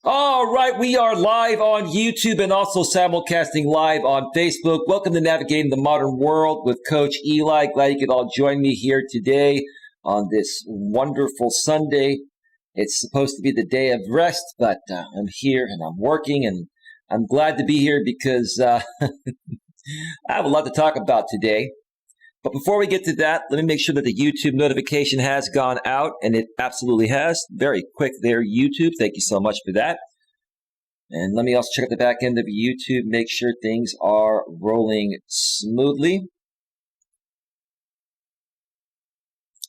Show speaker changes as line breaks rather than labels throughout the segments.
All right, we are live on YouTube and also simulcasting live on Facebook. Welcome to Navigating the Modern World with Coach Eli. Glad you could all join me here today on this wonderful Sunday. It's supposed to be the day of rest, but I'm here and I'm working, and I'm glad to be here because I have a lot to talk about today. But before we get to that, let me make sure that the YouTube notification has gone out, and it absolutely has. Very quick there, YouTube. Thank you so much for that. And let me also check out the back end of YouTube, make sure things are rolling smoothly.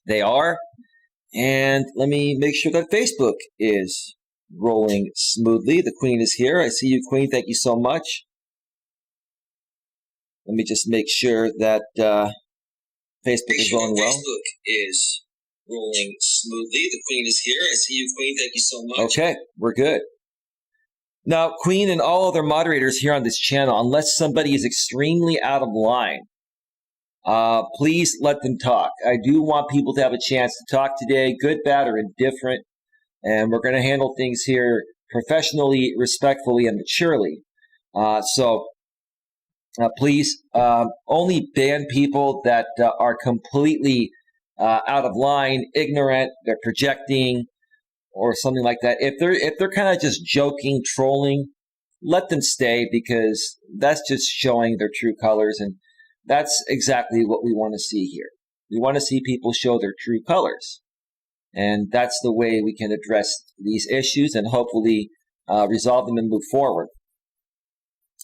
They are. And let me make sure that Facebook is rolling smoothly. The Queen is here. I see you, Queen. Thank you so much. Let me just make sure that Facebook is rolling well.
Facebook is rolling smoothly. The Queen is here. I see you, Queen. Thank you so much.
Okay, we're good. Now, Queen and all other moderators here on this channel, unless somebody is extremely out of line, please let them talk. I do want people to have a chance to talk today, good, bad, or indifferent, and we're going to handle things here professionally, respectfully, and maturely. Please only ban people that are completely out of line, ignorant, they're projecting, or something like that. If they're kind of just joking, trolling, let them stay, because that's just showing their true colors, and that's exactly what we want to see here. We want to see people show their true colors, and that's the way we can address these issues and hopefully resolve them and move forward.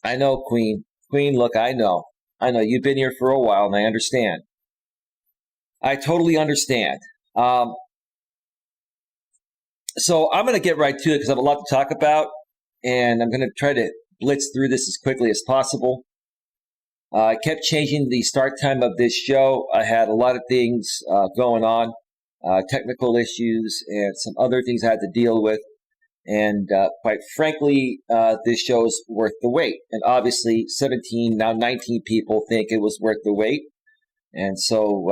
I know, Queen. Queen, look, I know. You've been here for a while, and I understand. I totally understand. So I'm going to get right to it because I have a lot to talk about, and I'm going to try to blitz through this as quickly as possible. I kept changing the start time of this show. I had a lot of things going on, technical issues and some other things I had to deal with. And quite frankly, this show is worth the wait. And obviously, 17, now 19 people think it was worth the wait. And so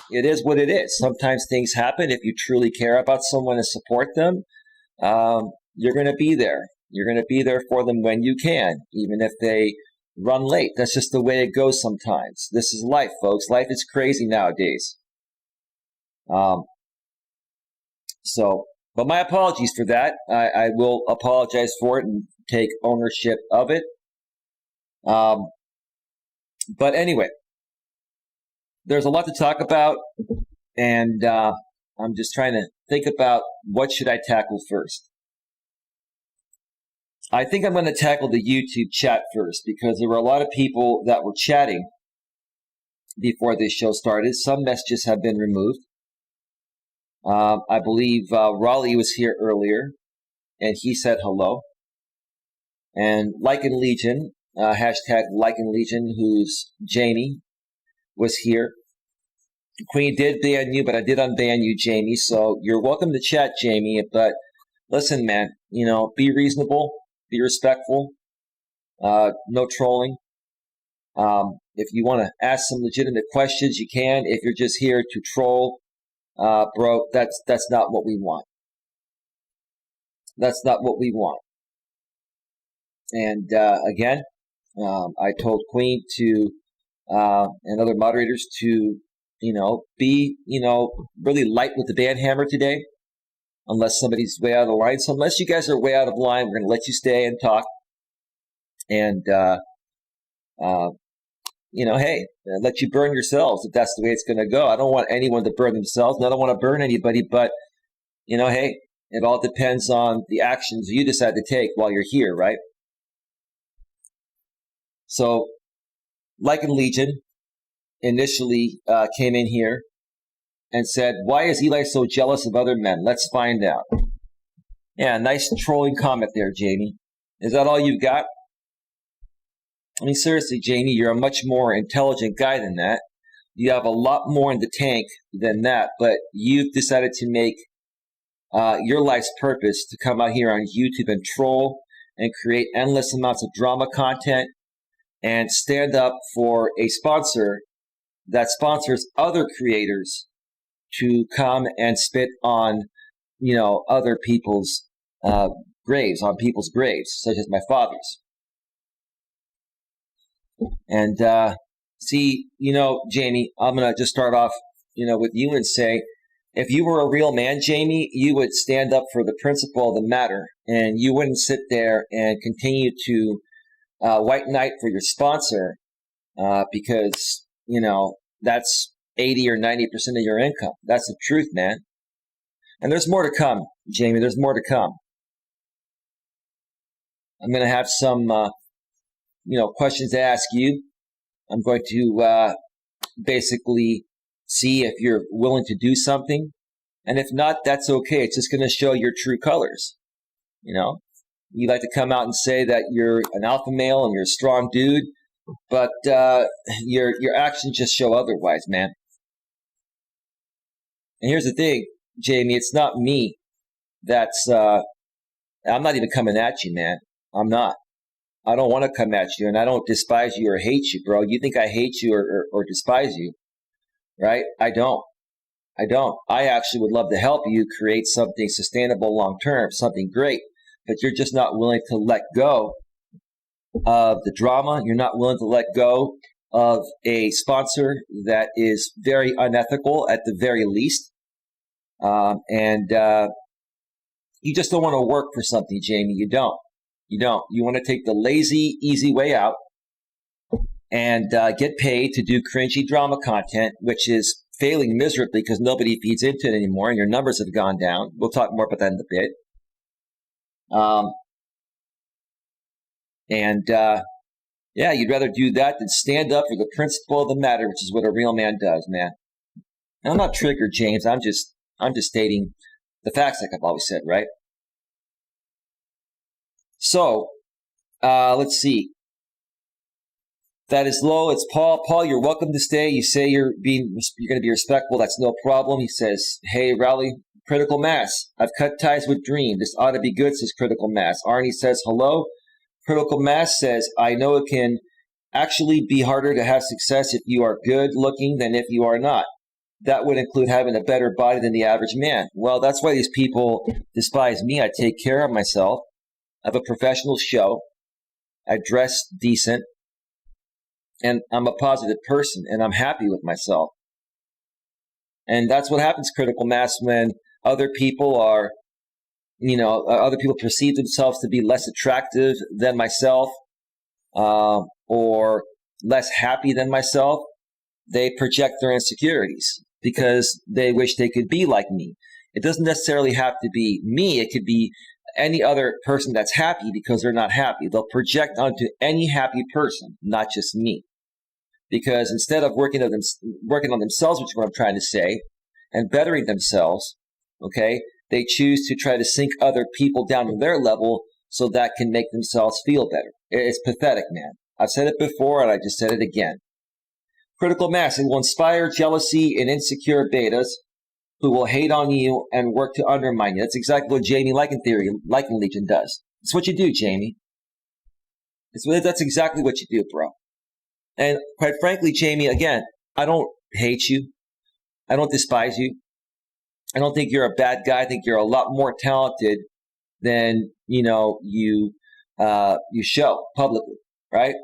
it is what it is. Sometimes things happen. If you truly care about someone and support them, you're going to be there. You're going to be there for them when you can, even if they run late. That's just the way it goes sometimes. This is life, folks. Life is crazy nowadays. But my apologies for that. I will apologize for it and take ownership of it. But anyway, there's a lot to talk about, and I'm just trying to think about what should I tackle first. I think I'm going to tackle the YouTube chat first, because there were a lot of people that were chatting before this show started. Some messages have been removed. I believe Raleigh was here earlier, and he said hello. And Lycan Legion, hashtag Lycan Legion, who's Jamie, was here. Queen did ban you, but I did unban you, Jamie. So you're welcome to chat, Jamie. But listen, man, be reasonable, be respectful, no trolling. If you want to ask some legitimate questions, you can. If you're just here to troll, bro, that's not what we want. That's not what we want. And again, I told Queen to and other moderators to, be, really light with the ban hammer today, unless somebody's way out of line. So unless you guys are way out of line, we're going to let you stay and talk. And hey, let you burn yourselves if that's the way it's going to go. I don't want anyone to burn themselves, and I don't want to burn anybody, but, hey, it all depends on the actions you decide to take while you're here, right? So, Lycan Legion initially came in here and said, why is Eli so jealous of other men? Let's find out. Yeah, nice trolling comment there, Jamie. Is that all you've got? I mean, seriously, Jamie, you're a much more intelligent guy than that. You have a lot more in the tank than that, but you've decided to make your life's purpose to come out here on YouTube and troll and create endless amounts of drama content and stand up for a sponsor that sponsors other creators to come and spit on, other people's graves, on people's graves, such as my father's. And see, Jamie, I'm going to just start off, with you and say, if you were a real man, Jamie, you would stand up for the principle of the matter, and you wouldn't sit there and continue to white knight for your sponsor because, that's 80 or 90% of your income. That's the truth, man. And there's more to come, Jamie. There's more to come. I'm going to have some, questions to ask you. I'm going to basically see if you're willing to do something. And if not, that's okay. It's just going to show your true colors. You like to come out and say that you're an alpha male and you're a strong dude, but your actions just show otherwise, man. And here's the thing, Jamie, it's not me that's, I'm not even coming at you, man. I'm not. I don't want to come at you, and I don't despise you or hate you, bro. You think I hate you or despise you, right? I don't. I actually would love to help you create something sustainable long-term, something great, but you're just not willing to let go of the drama. You're not willing to let go of a sponsor that is very unethical at the very least. And you just don't want to work for something, Jamie. You don't. You want to take the lazy, easy way out and get paid to do cringy drama content, which is failing miserably because nobody feeds into it anymore and your numbers have gone down. We'll talk more about that in a bit. You'd rather do that than stand up for the principle of the matter, which is what a real man does, man. And I'm not triggered, James. I'm just stating the facts, like I've always said, right? So, let's see. That is low. It's Paul. Paul, you're welcome to stay. You say you're going to be respectful. That's no problem. He says, hey, Rowley, critical mass. I've cut ties with Dream. This ought to be good, says critical mass. Arnie says, hello. Critical mass says, I know it can actually be harder to have success if you are good looking than if you are not. That would include having a better body than the average man. Well, that's why these people despise me. I take care of myself. I have a professional show. I dress decent. And I'm a positive person, and I'm happy with myself. And that's what happens, critical mass, when other people are, other people perceive themselves to be less attractive than myself or less happy than myself. They project their insecurities because they wish they could be like me. It doesn't necessarily have to be me. It could be any other person that's happy because they're not happy. They'll project onto any happy person, not just me. Because instead of working on themselves, which is what I'm trying to say, and bettering themselves, okay, they choose to try to sink other people down to their level so that can make themselves feel better. It's pathetic, man. I've said it before, and I just said it again. Critical mass, it will inspire jealousy and insecure betas who will hate on you and work to undermine you. That's exactly what Jamie Liken Legion does. It's what you do, Jamie. That's exactly what you do, bro. And quite frankly, Jamie, again, I don't hate you. I don't despise you. I don't think you're a bad guy. I think you're a lot more talented than, you show publicly, right?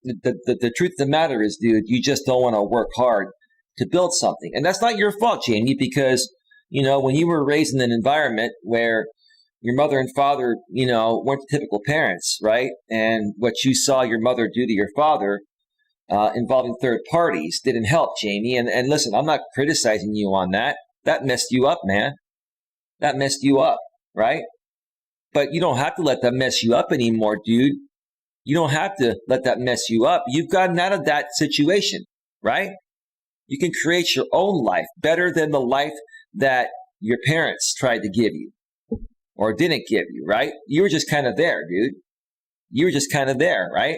The truth of the matter is, dude, you just don't want to work hard to build something. And that's not your fault, Jamie, because, when you were raised in an environment where your mother and father, weren't typical parents, right? And what you saw your mother do to your father involving third parties didn't help, Jamie. And listen, I'm not criticizing you on that. That messed you up, man. That messed you up, right? But you don't have to let that mess you up anymore, dude. You don't have to let that mess you up. You've gotten out of that situation, right? You can create your own life better than the life that your parents tried to give you. Or didn't give you, right? You were just kind of there, dude. You were just kind of there, right?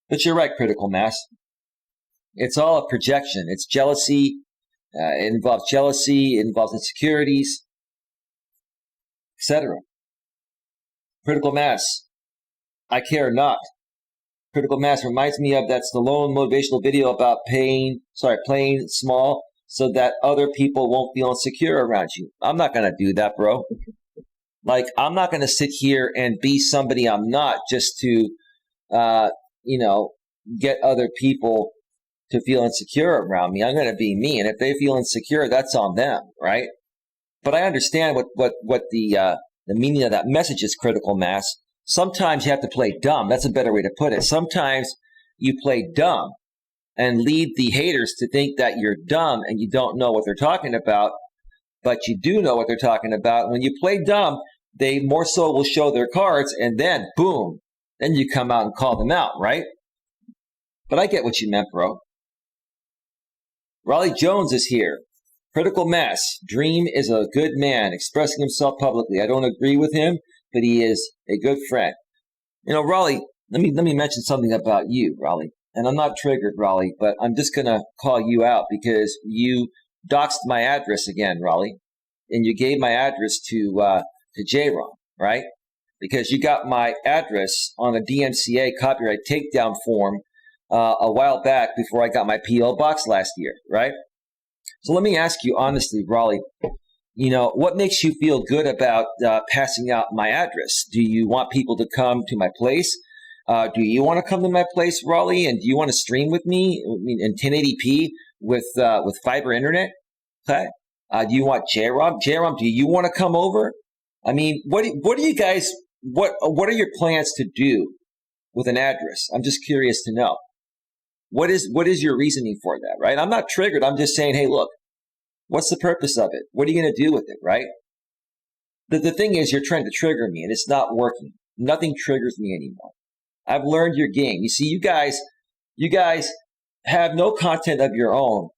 But you're right, critical mass. It's all a projection. It's jealousy. It involves jealousy. It involves insecurities, etc. Critical mass. I care not. Critical mass reminds me of that Stallone motivational video about playing small so that other people won't feel insecure around you. I'm not going to do that, bro. Like, I'm not going to sit here and be somebody I'm not just to, get other people to feel insecure around me. I'm going to be me. And if they feel insecure, that's on them, right? But I understand what the meaning of that message is, critical mass. Sometimes you have to play dumb. That's a better way to put it. Sometimes you play dumb and lead the haters to think that you're dumb and you don't know what they're talking about, but you do know what they're talking about. When you play dumb, they more so will show their cards, and then, boom, then you come out and call them out, right? But I get what you meant, bro. Raleigh Jones is here. Critical mass. Dream is a good man, expressing himself publicly. I don't agree with him, but he is a good friend. Raleigh, let me mention something about you, Raleigh. And I'm not triggered, Raleigh, but I'm just going to call you out because you doxed my address again, Raleigh. And you gave my address to J-Ron, right? Because you got my address on a DMCA copyright takedown form a while back before I got my P.O. box last year, right? So let me ask you honestly, Raleigh, what makes you feel good about passing out my address? Do you want people to come to my place? Do you want to come to my place, Raleigh? And do you want to stream with me in 1080p with fiber internet? Okay. Do you want J-Rom? J-Rom, do you want to come over? I mean, what do you guys, what are your plans to do with an address? I'm just curious to know. What is your reasoning for that, right? I'm not triggered. I'm just saying, hey, look, what's the purpose of it? What are you going to do with it, right? The thing is, you're trying to trigger me, and it's not working. Nothing triggers me anymore. I've learned your game. You see, you guys have no content of your own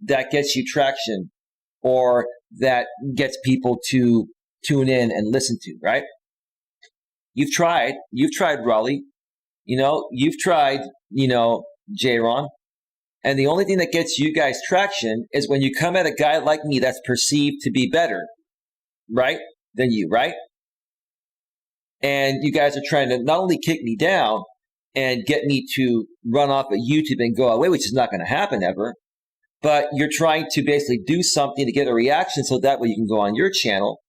that gets you traction or that gets people to tune in and listen to, right? You've tried, Raleigh. You've tried, J-Ron. And the only thing that gets you guys traction is when you come at a guy like me that's perceived to be better, right, than you, right? And you guys are trying to not only kick me down and get me to run off of YouTube and go away, which is not going to happen ever, but you're trying to basically do something to get a reaction so that way you can go on your channel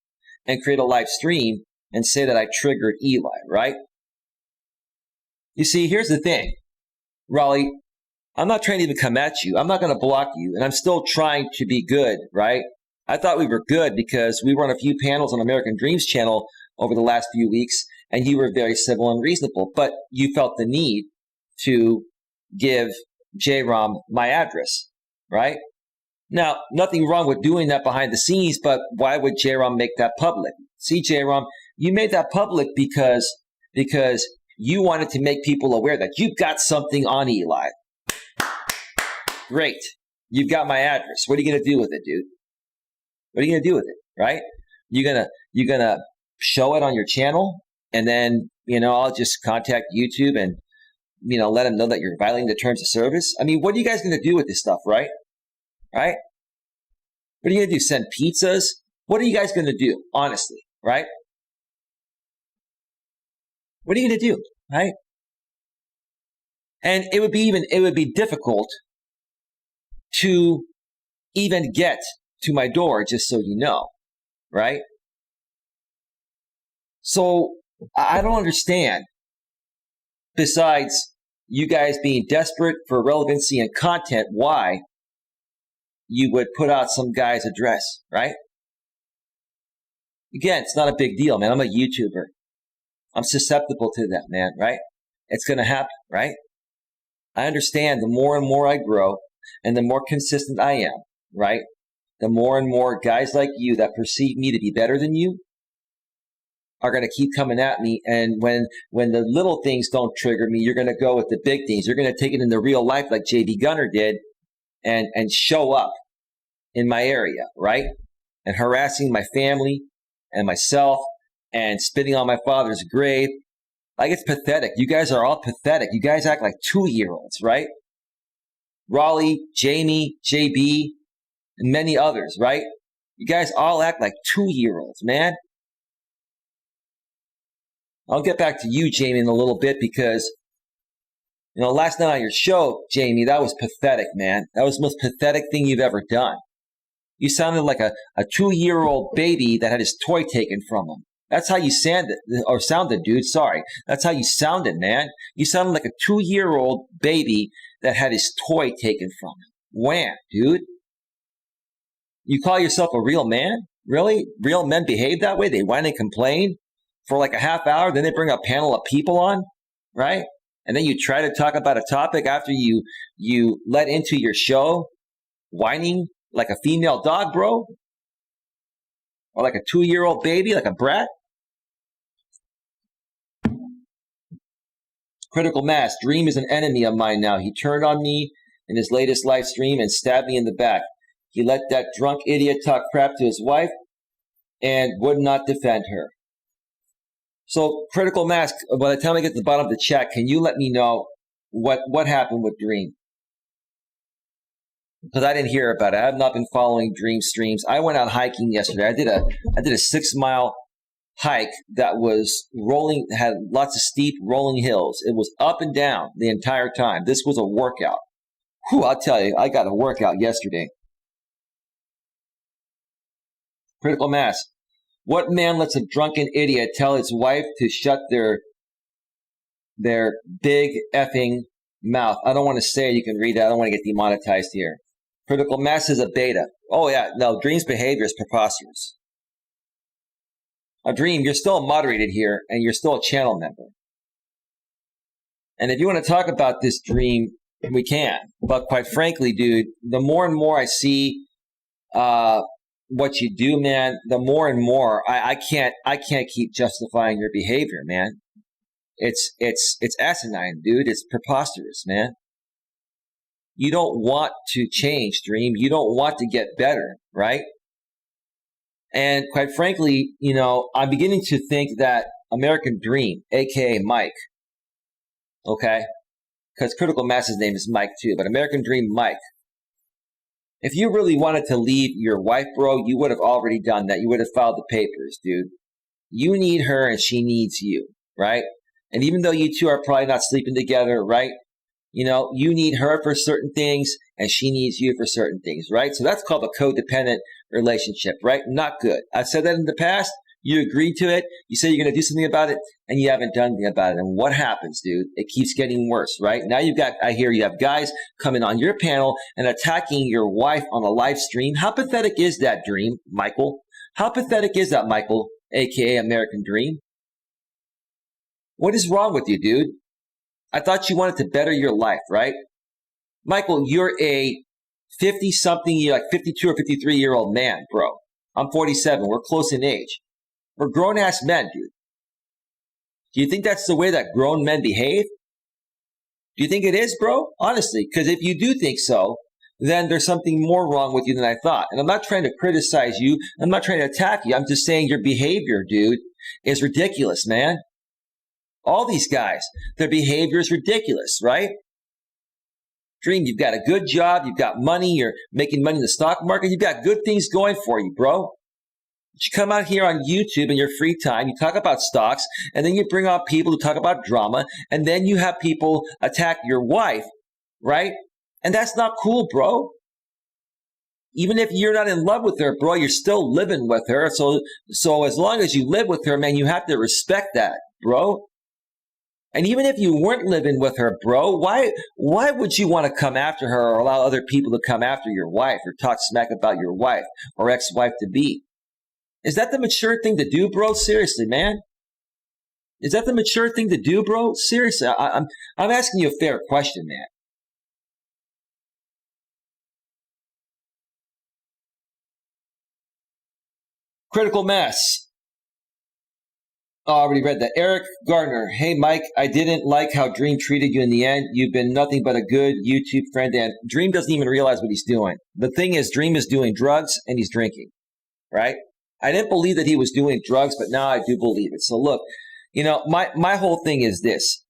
and create a live stream and say that I triggered Eli, right? You see, here's the thing, Raleigh, I'm not trying to even come at you. I'm not going to block you, and I'm still trying to be good, right? I thought we were good because we were on a few panels on American Dreams channel over the last few weeks, and you were very civil and reasonable, but you felt the need to give J-Rom my address, right? Now, nothing wrong with doing that behind the scenes, but why would J-Rom make that public? See, J-Rom, you made that public because you wanted to make people aware that you've got something on Eli. Great. You've got my address. What are you going to do with it, dude? What are you going to do with it, right? You're gonna show it on your channel, and then, I'll just contact YouTube and, let them know that you're violating the terms of service. I mean, what are you guys going to do with this stuff, right? Right? What are you going to do? Send pizzas? What are you guys going to do, honestly, right? What are you going to do, right? And it would be difficult to even get to my door, just so you know, right? So I don't understand, besides you guys being desperate for relevancy and content, why you would put out some guy's address, right? Again, it's not a big deal, man. I'm a YouTuber. I'm susceptible to that, man, right? It's going to happen, right? I understand the more and more I grow and the more consistent I am, right? The more and more guys like you that perceive me to be better than you are going to keep coming at me. And when the little things don't trigger me, you're going to go with the big things. You're going to take it into real life like JB Gunner did and show up in my area, right? And harassing my family and myself and spitting on my father's grave. Like, it's pathetic. You guys are all pathetic. You guys act like 2-year-olds, right? Raleigh, Jamie, JB, and many others, right? You guys all act like 2-year-olds, man. I'll get back to you, Jamie, in a little bit because Last night on your show, Jamie, that was pathetic, man. That was the most pathetic thing you've ever done. You sounded like a 2-year-old baby that had his toy taken from him. That's how you sounded, dude. Sorry. That's how you sounded, man. You sounded like a 2-year-old baby that had his toy taken from him. Wham, dude. You call yourself a real man? Really? Real men behave that way? They whine and complain for like a half hour, then they bring a panel of people on, right? And then you try to talk about a topic after you let into your show, whining like a female dog, bro? Or like a 2-year-old baby, like a brat? Critical Mass. Dream is an enemy of mine now. He turned on me in his latest live stream and stabbed me in the back. He let that drunk idiot talk crap to his wife and would not defend her. So, Critical Mass, by the time I get to the bottom of the chat, can you let me know what happened with Dream? Because I didn't hear about it. I have not been following Dream streams. I went out hiking yesterday. I did a 6-mile hike that was rolling, had lots of steep rolling hills. It was up and down the entire time. This was a workout. Whew, I'll tell you, I got a workout yesterday. Critical Mass. What man lets a drunken idiot tell his wife to shut their big effing mouth? I don't want to say it. You can read that. I don't want to get demonetized here. Critical Mass is a beta. Oh, yeah. No, Dream's behavior is preposterous. Dream, you're still moderated here, and you're still a channel member. And if you want to talk about this, Dream, we can. But quite frankly, dude, the more and more I see what you do, man, the more and more I can't keep justifying your behavior, man. It's asinine, dude. It's preposterous, man. You don't want to change, Dream. You don't want to get better, right? And quite frankly, I'm beginning to think that American Dream, a.k.a. Mike, okay? Because Critical Mass's name is Mike too, but American Dream Mike. If you really wanted to leave your wife, bro, you would have already done that. You would have filed the papers, dude. You need her and she needs you, right? And even though you two are probably not sleeping together, right? You need her for certain things and she needs you for certain things, right? So that's called a codependent relationship, right? Not good. I've said that in the past. You agreed to it. You say you're going to do something about it and you haven't done anything about it. And what happens, dude? It keeps getting worse, right? Now I hear you have guys coming on your panel and attacking your wife on a live stream. How pathetic is that, Dream, Michael? How pathetic is that, Michael, aka American Dream? What is wrong with you, dude? I thought you wanted to better your life, right? Michael, you're a 50-something, you're like 52 or 53-year-old man, bro. I'm 47. We're close in age. We're grown-ass men, dude. Do you think that's the way that grown men behave? Do you think it is, bro? Honestly, because if you do think so, then there's something more wrong with you than I thought. And I'm not trying to criticize you. I'm not trying to attack you. I'm just saying your behavior, dude, is ridiculous, man. All these guys, their behavior is ridiculous, right? Dream, you've got a good job, you've got money, you're making money in the stock market, you've got good things going for you, bro. But you come out here on YouTube in your free time, you talk about stocks, and then you bring on people to talk about drama, and then you have people attack your wife, right? And that's not cool, bro. Even if you're not in love with her, bro, you're still living with her. So as long as you live with her, man, you have to respect that, bro. And even if you weren't living with her, bro, why would you want to come after her or allow other people to come after your wife or talk smack about your wife or ex-wife to be? Is that the mature thing to do, bro? Seriously, man. Is that the mature thing to do, bro? Seriously, I'm asking you a fair question, man. Critical Mass. Oh, I already read that. Eric Gardner. Hey, Mike, I didn't like how Dream treated you in the end. You've been nothing but a good YouTube friend, and Dream doesn't even realize what he's doing. The thing is, Dream is doing drugs and he's drinking, right? I didn't believe that he was doing drugs, but now I do believe it. So look, my whole thing is this,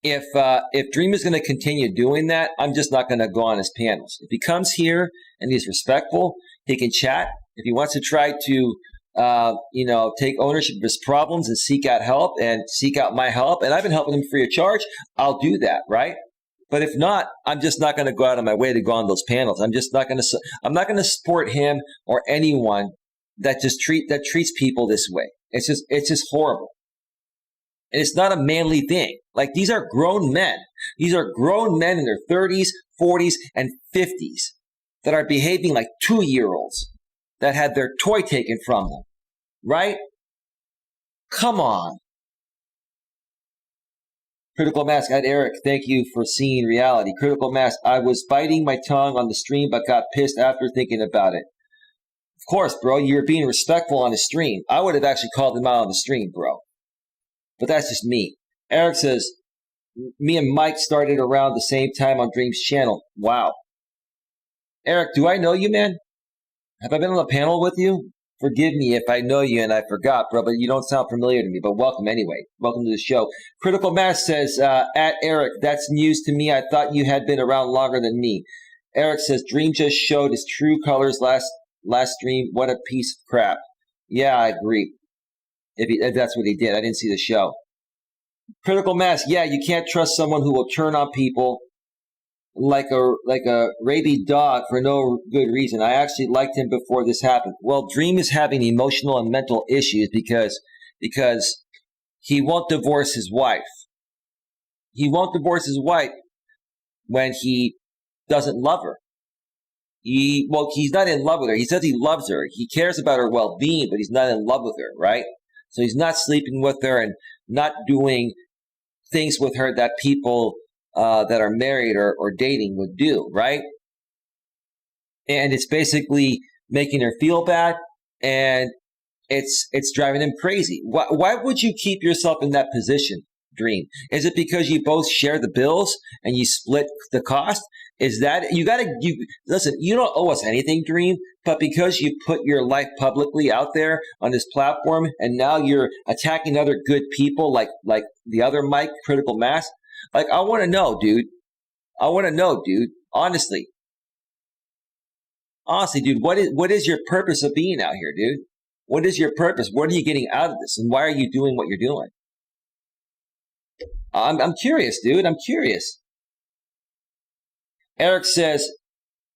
if Dream is going to continue doing that, I'm just not going to go on his panels. If he comes here and he's respectful, he can chat. If he wants to try to take ownership of his problems and seek out help and seek out my help. And I've been helping him free of charge. I'll do that, right? But if not, I'm just not going to go out of my way to go on those panels. I'm not going to support him or anyone that treats people this way. It's just horrible. And it's not a manly thing. Like, these are grown men. These are grown men in their 30s, 40s, and 50s that are behaving like 2-year-olds that had their toy taken from them, right? Come on. Critical Mass, at Eric, thank you for seeing reality. Critical Mass, I was biting my tongue on the stream but got pissed after thinking about it. Of course, bro, you're being respectful on the stream. I would have actually called him out on the stream, bro. But that's just me. Eric says, me and Mike started around the same time on Dream's channel. Wow. Eric, do I know you, man? Have I been on a panel with you? Forgive me if I know you and I forgot, bro, but you don't sound familiar to me. But welcome anyway. Welcome to the show. Critical Mass says, at Eric, that's news to me. I thought you had been around longer than me. Eric says, Dream just showed his true colors last stream. What a piece of crap. Yeah, I agree. If that's what he did. I didn't see the show. Critical Mass, yeah, you can't trust someone who will turn on people like a rabid dog for no good reason. I actually liked him before this happened. Well, Dream is having emotional and mental issues because he won't divorce his wife. He won't divorce his wife when he doesn't love her. He's not in love with her. He says he loves her. He cares about her well-being, but he's not in love with her, right? So he's not sleeping with her and not doing things with her that people that are married or dating would do, right? And it's basically making her feel bad, and it's driving him crazy. Why would you keep yourself in that position, Dream? Is it because you both share the bills and you split the cost? Is that listen, you don't owe us anything, Dream, but because you put your life publicly out there on this platform and now you're attacking other good people like the other Mike, Critical Mass, like, I want to know, dude. Honestly, dude, what is your purpose of being out here, dude? What is your purpose? What are you getting out of this? And why are you doing what you're doing? I'm curious, dude. I'm curious. Eric says,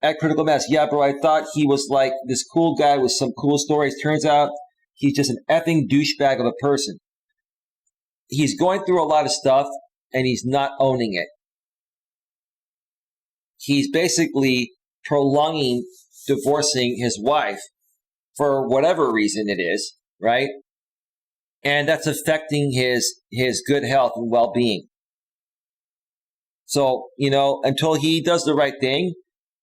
at Critical Mass, yeah, bro, I thought he was like this cool guy with some cool stories. Turns out he's just an effing douchebag of a person. He's going through a lot of stuff, and he's not owning it. He's basically prolonging divorcing his wife for whatever reason it is, right? And that's affecting his good health and well-being. So, until he does the right thing,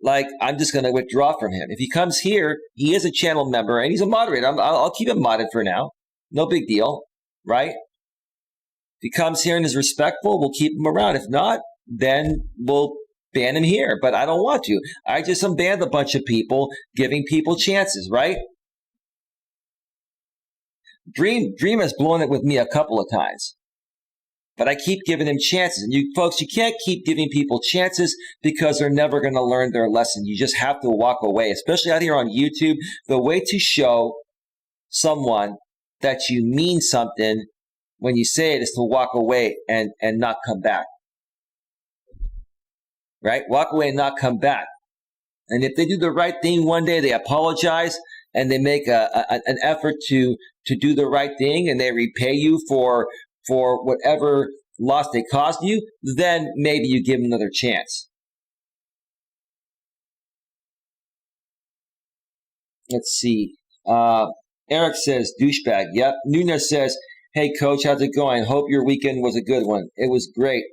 like, I'm just going to withdraw from him. If he comes here, he is a channel member and he's a moderator. I'll keep him modded for now. No big deal, right? If he comes here and is respectful, we'll keep him around. If not, then we'll ban him here. But I don't want to. I just unbanned a bunch of people, giving people chances, right? Dream has blown it with me a couple of times. But I keep giving him chances. And you folks, you can't keep giving people chances because they're never going to learn their lesson. You just have to walk away, especially out here on YouTube. The way to show someone that you mean something when you say it is to walk away and not come back. Right? Walk away and not come back. And if they do the right thing one day, they apologize and they make an effort to do the right thing and they repay you for whatever loss they caused you, then maybe you give them another chance. Let's see. Eric says, douchebag. Yep. Nunez says, hey, Coach, how's it going? Hope your weekend was a good one. It was great.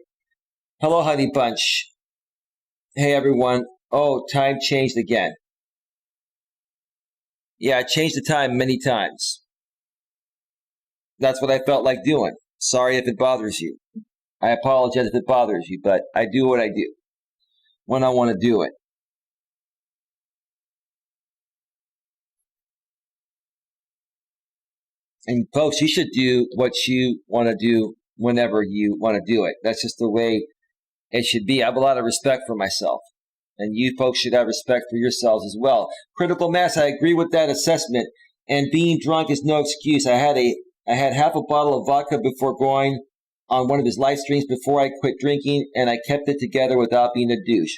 Hello, Honey Bunch. Hey, everyone. Oh, time changed again. Yeah, I changed the time many times. That's what I felt like doing. Sorry if it bothers you. I apologize if it bothers you, but I do what I do when I want to do it. And folks, you should do what you want to do whenever you want to do it. That's just the way it should be. I have a lot of respect for myself. And you folks should have respect for yourselves as well. Critical Mass, I agree with that assessment. and being drunk is no excuse. I had half a bottle of vodka before going on one of his live streams before I quit drinking, and I kept it together without being a douche.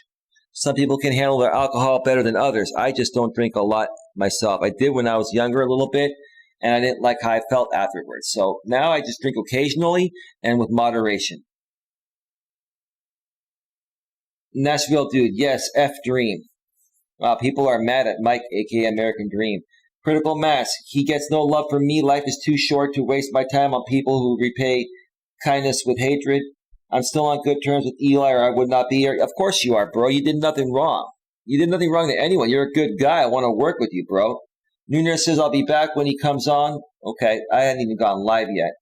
Some people can handle their alcohol better than others. I just don't drink a lot myself. I did when I was younger a little bit, and I didn't like how I felt afterwards. So now I just drink occasionally and with moderation. Nashville dude, yes, F Dream. Wow, people are mad at Mike, aka American Dream. Critical Mass, he gets no love from me. Life is too short to waste my time on people who repay kindness with hatred. I'm still on good terms with Eli, or I would not be here. Of course you are, bro. You did nothing wrong. You did nothing wrong to anyone. You're a good guy. I want to work with you, bro. Nunez says I'll be back when he comes on. Okay, I hadn't even gone live yet.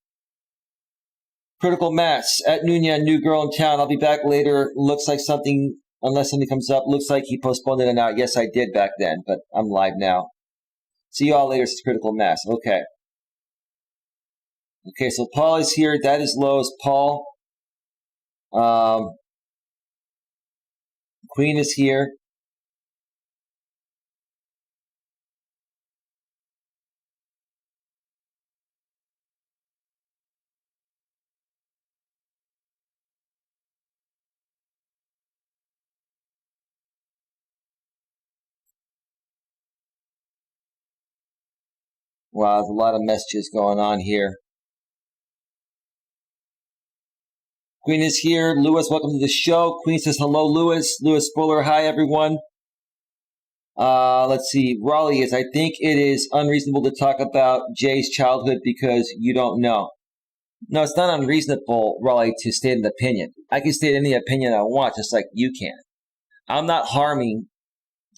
Critical Mass, at Nunez, new girl in town. I'll be back later. Looks like something, unless something comes up. Looks like he postponed it an hour. Yes, I did back then, but I'm live now. See you all later, says Critical Mass. Okay. Okay, so Paul is here. That is Lowe's. Paul. Queen is here. Wow, there's a lot of messages going on here. Queen is here. Lewis, welcome to the show. Queen says hello, Lewis. Lewis Fuller, hi, everyone. Let's see. Raleigh is, I think it is unreasonable to talk about Jay's childhood because you don't know. No, it's not unreasonable, Raleigh, to state an opinion. I can state any opinion I want, just like you can. I'm not harming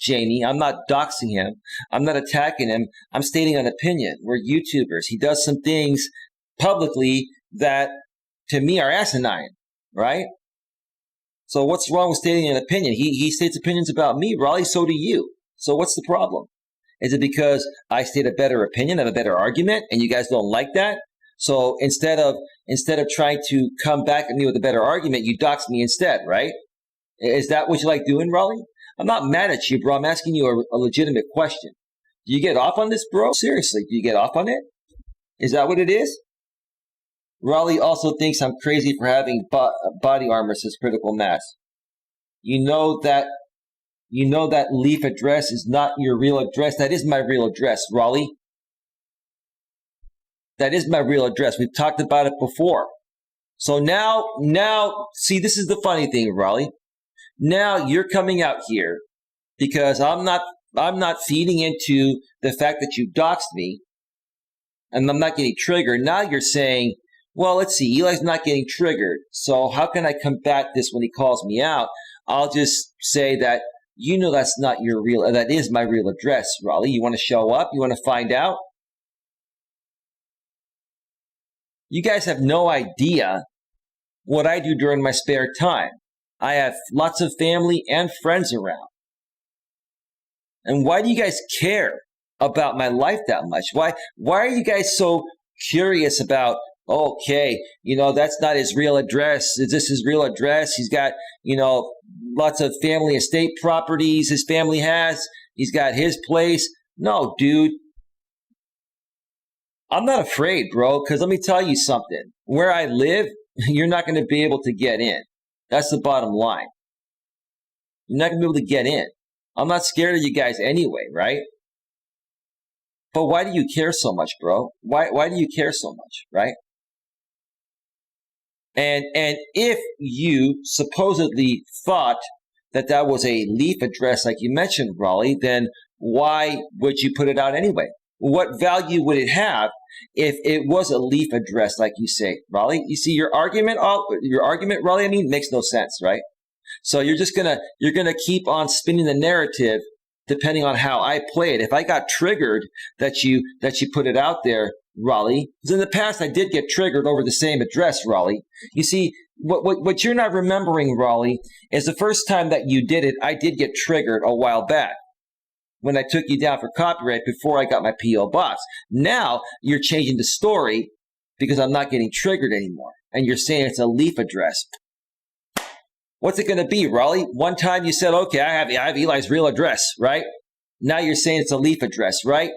Jamie. I'm not doxing him. I'm not attacking him. I'm stating an opinion. We're YouTubers. He does some things publicly that, to me, are asinine, right? So what's wrong with stating an opinion? He states opinions about me, Raleigh, so do you. So what's the problem? Is it because I state a better opinion, have a better argument, and you guys don't like that? So instead of trying to come back at me with a better argument, you dox me instead, right? Is that what you like doing, Raleigh? I'm not mad at you, bro. I'm asking you a legitimate question. Do you get off on this, bro? Seriously, do you get off on it? Is that what it is? Raleigh also thinks I'm crazy for having body armor, says Critical Mass. You know that leaf address is not your real address. That is my real address, Raleigh. That is my real address. We've talked about it before. So now, see, this is the funny thing, Raleigh. Now you're coming out here because I'm not feeding into the fact that you doxed me and I'm not getting triggered. Now you're saying, well, let's see, Eli's not getting triggered. So how can I combat this when he calls me out? I'll just say that, you know, that's not your real, that is my real address, Raleigh. You want to show up? You want to find out? You guys have no idea what I do during my spare time. I have lots of family and friends around. And why do you guys care about my life that much? Why are you guys so curious about, okay, you know, that's not his real address. Is this his real address? He's got, you know, lots of family estate properties his family has. He's got his place. No, dude. I'm not afraid, bro, because let me tell you something. Where I live, you're not going to be able to get in. That's the bottom line. You're not going to be able to get in. I'm not scared of you guys anyway, right? But why do you care so much, bro? Why do you care so much, right? And if you supposedly thought that was a leaf address like you mentioned, Raleigh, then why would you put it out anyway? What value would it have if it was a leaf address like you say, Raleigh? You see, your argument, Raleigh, I mean, makes no sense, right? So you're gonna keep on spinning the narrative depending on how I play it. If I got triggered that you put it out there, Raleigh, because in the past I did get triggered over the same address, Raleigh. You see, what you're not remembering, Raleigh, is the first time that you did it, I did get triggered a while back when I took you down for copyright before I got my P.O. box. Now you're changing the story because I'm not getting triggered anymore. And you're saying it's a leaf address. What's it going to be, Raleigh? One time you said, okay, I have Eli's real address, right? Now you're saying it's a leaf address, right?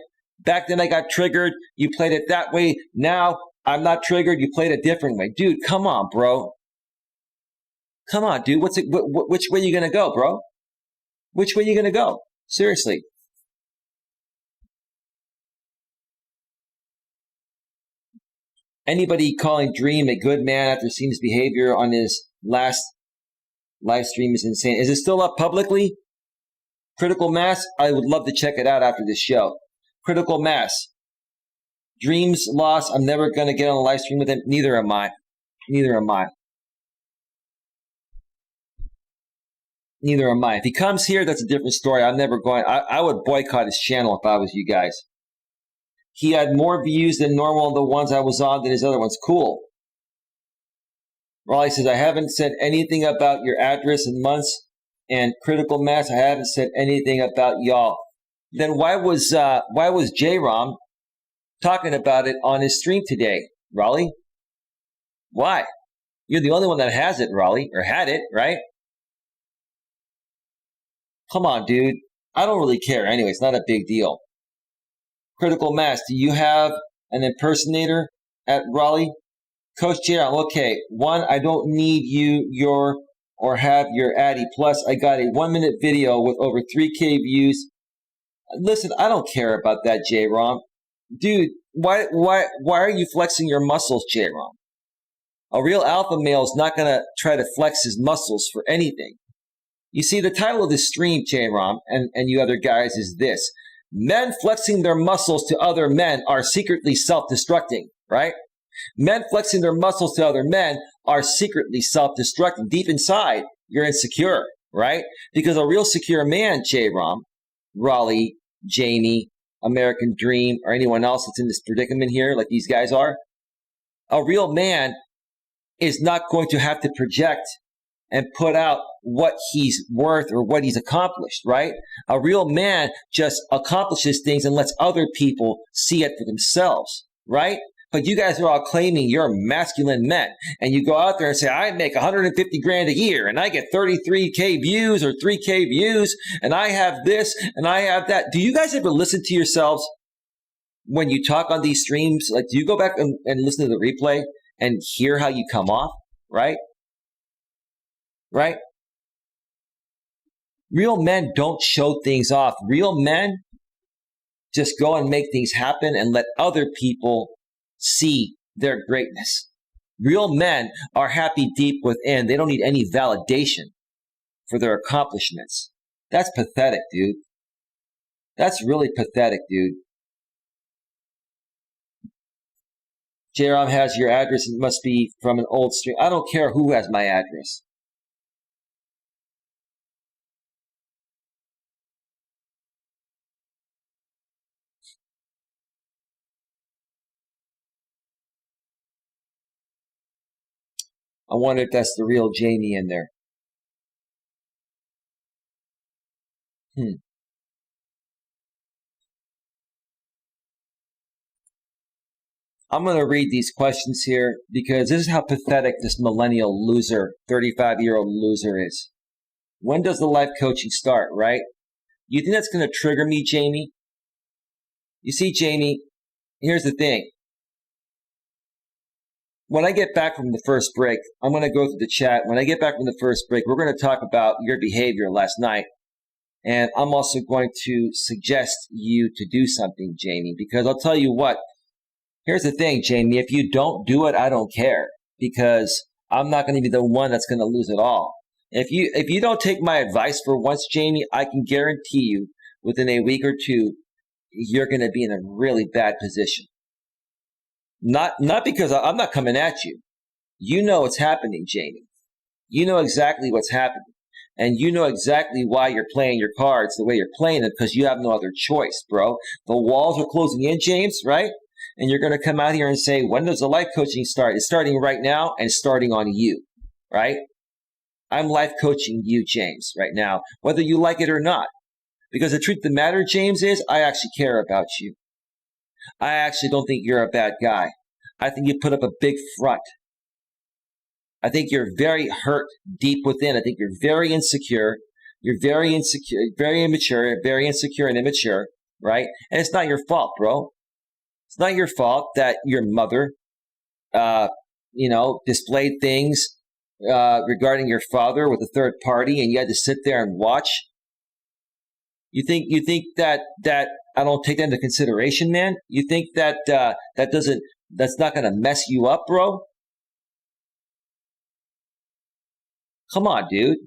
Back then I got triggered. You played it that way. Now I'm not triggered. You played a different way. Dude, come on, bro. Come on, dude. Which way you going to go, bro? Which way you going to go? Seriously. Anybody calling Dream a good man after seeing his behavior on his last live stream is insane. Is it still up publicly? Critical Mass? I would love to check it out after this show. Critical Mass. Dream's lost. I'm never going to get on a live stream with him. Neither am I. Neither am I. Neither am I. If he comes here, that's a different story. I'm never going. I would boycott his channel if I was you guys. He had more views than normal on the ones I was on than his other ones. Cool. Raleigh says, I haven't said anything about your address in months. And Critical Mass, I haven't said anything about y'all. Then why was J-Rom talking about it on his stream today, Raleigh? Why? You're the only one that has it, Raleigh, or had it, right? Come on, dude. I don't really care. Anyway, it's not a big deal. Critical Mass, do you have an impersonator at Raleigh? Coach J-Rom, okay. One, I don't need you, or have your Addy. Plus, I got a 1-minute video with over 3K views. Listen, I don't care about that, J-Rom. Dude, why are you flexing your muscles, J-Rom? A real alpha male is not going to try to flex his muscles for anything. You see, the title of this stream, J-Rom, and you other guys, is this. Men flexing their muscles to other men are secretly self-destructing, right? Men flexing their muscles to other men are secretly self-destructing. Deep inside, you're insecure, right? Because a real secure man, J-Rom, Raleigh, Jamie, American Dream, or anyone else that's in this predicament here, like these guys are, a real man is not going to have to project and put out what he's worth or what he's accomplished, right? A real man just accomplishes things and lets other people see it for themselves, right? But you guys are all claiming you're masculine men, and you go out there and say, I make 150 grand a year, and I get 33K views or 3K views, and I have this, and I have that. Do you guys ever listen to yourselves when you talk on these streams? Like, do you go back and listen to the replay and hear how you come off, right? Right? Real men don't show things off. Real men just go and make things happen and let other people see their greatness. Real men are happy deep within. They don't need any validation for their accomplishments. That's pathetic, dude. That's really pathetic, dude. J-Rom has your address. It must be from an old stream. I don't care who has my address. I wonder if that's the real Jamie in there. I'm going to read these questions here because this is how pathetic this millennial loser, 35-year-old loser is. When does the life coaching start, right? You think that's going to trigger me, Jamie? You see, Jamie, here's the thing. When I get back from the first break, I'm going to go through the chat. When I get back from the first break, we're going to talk about your behavior last night. And I'm also going to suggest you to do something, Jamie, because I'll tell you what. Here's the thing, Jamie. If you don't do it, I don't care, because I'm not going to be the one that's going to lose it all. If you don't take my advice for once, Jamie, I can guarantee you within a week or two, you're going to be in a really bad position. Not because I'm not coming at you. You know what's happening, Jamie. You know exactly what's happening. And you know exactly why you're playing your cards the way you're playing it, because you have no other choice, bro. The walls are closing in, James, right? And you're going to come out here and say, when does the life coaching start? It's starting right now and starting on you, right? I'm life coaching you, James, right now, whether you like it or not. Because the truth of the matter, James, is I actually care about you. I actually don't think you're a bad guy. I think you put up a big front. I think you're very hurt deep within. I think you're very insecure. You're very insecure, very immature, very insecure and immature. right? And it's not your fault, bro. It's not your fault that your mother, displayed things regarding your father with a third party, and you had to sit there and watch. You think that I don't take that into consideration, man? You think that that's not going to mess you up, bro? Come on, dude.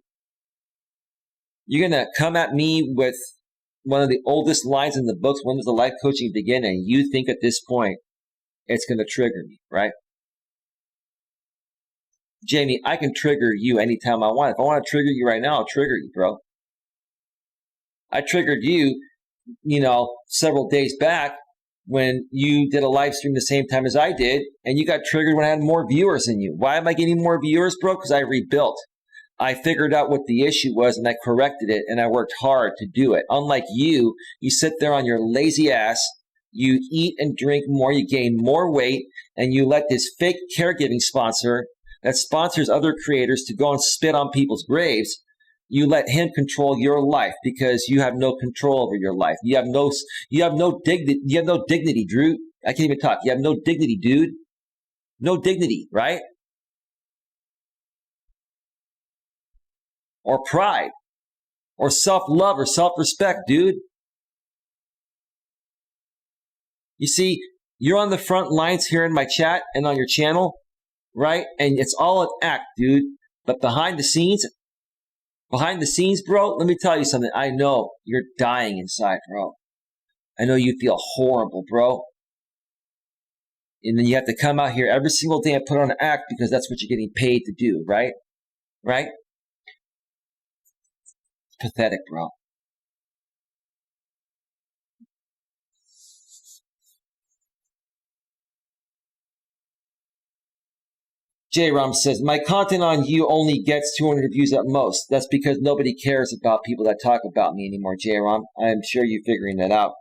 You're going to come at me with one of the oldest lines in the books, when does the life coaching begin? And you think at this point it's going to trigger me, right? Jamie, I can trigger you anytime I want. If I want to trigger you right now, I'll trigger you, bro. I triggered you, several days back when you did a live stream the same time as I did, and you got triggered when I had more viewers than you. Why am I getting more viewers, bro? Because I rebuilt. I figured out what the issue was, and I corrected it, and I worked hard to do it. Unlike you sit there on your lazy ass, you eat and drink more, you gain more weight, and you let this fake caregiving sponsor that sponsors other creators to go and spit on people's graves, you let him control your life because you have no control over your life. You have no dignity, Drew. I can't even talk. You have no dignity, dude. No dignity, right? Or pride, or self-love, or self-respect, dude. You see, you're on the front lines here in my chat and on your channel, right? And it's all an act, dude. But behind the scenes, bro, let me tell you something. I know you're dying inside, bro. I know you feel horrible, bro. And then you have to come out here every single day and put on an act because that's what you're getting paid to do, right? Right? It's pathetic, bro. J-Rom says, my content on you only gets 200 views at most. That's because nobody cares about people that talk about me anymore, J-Rom. I'm sure you're figuring that out.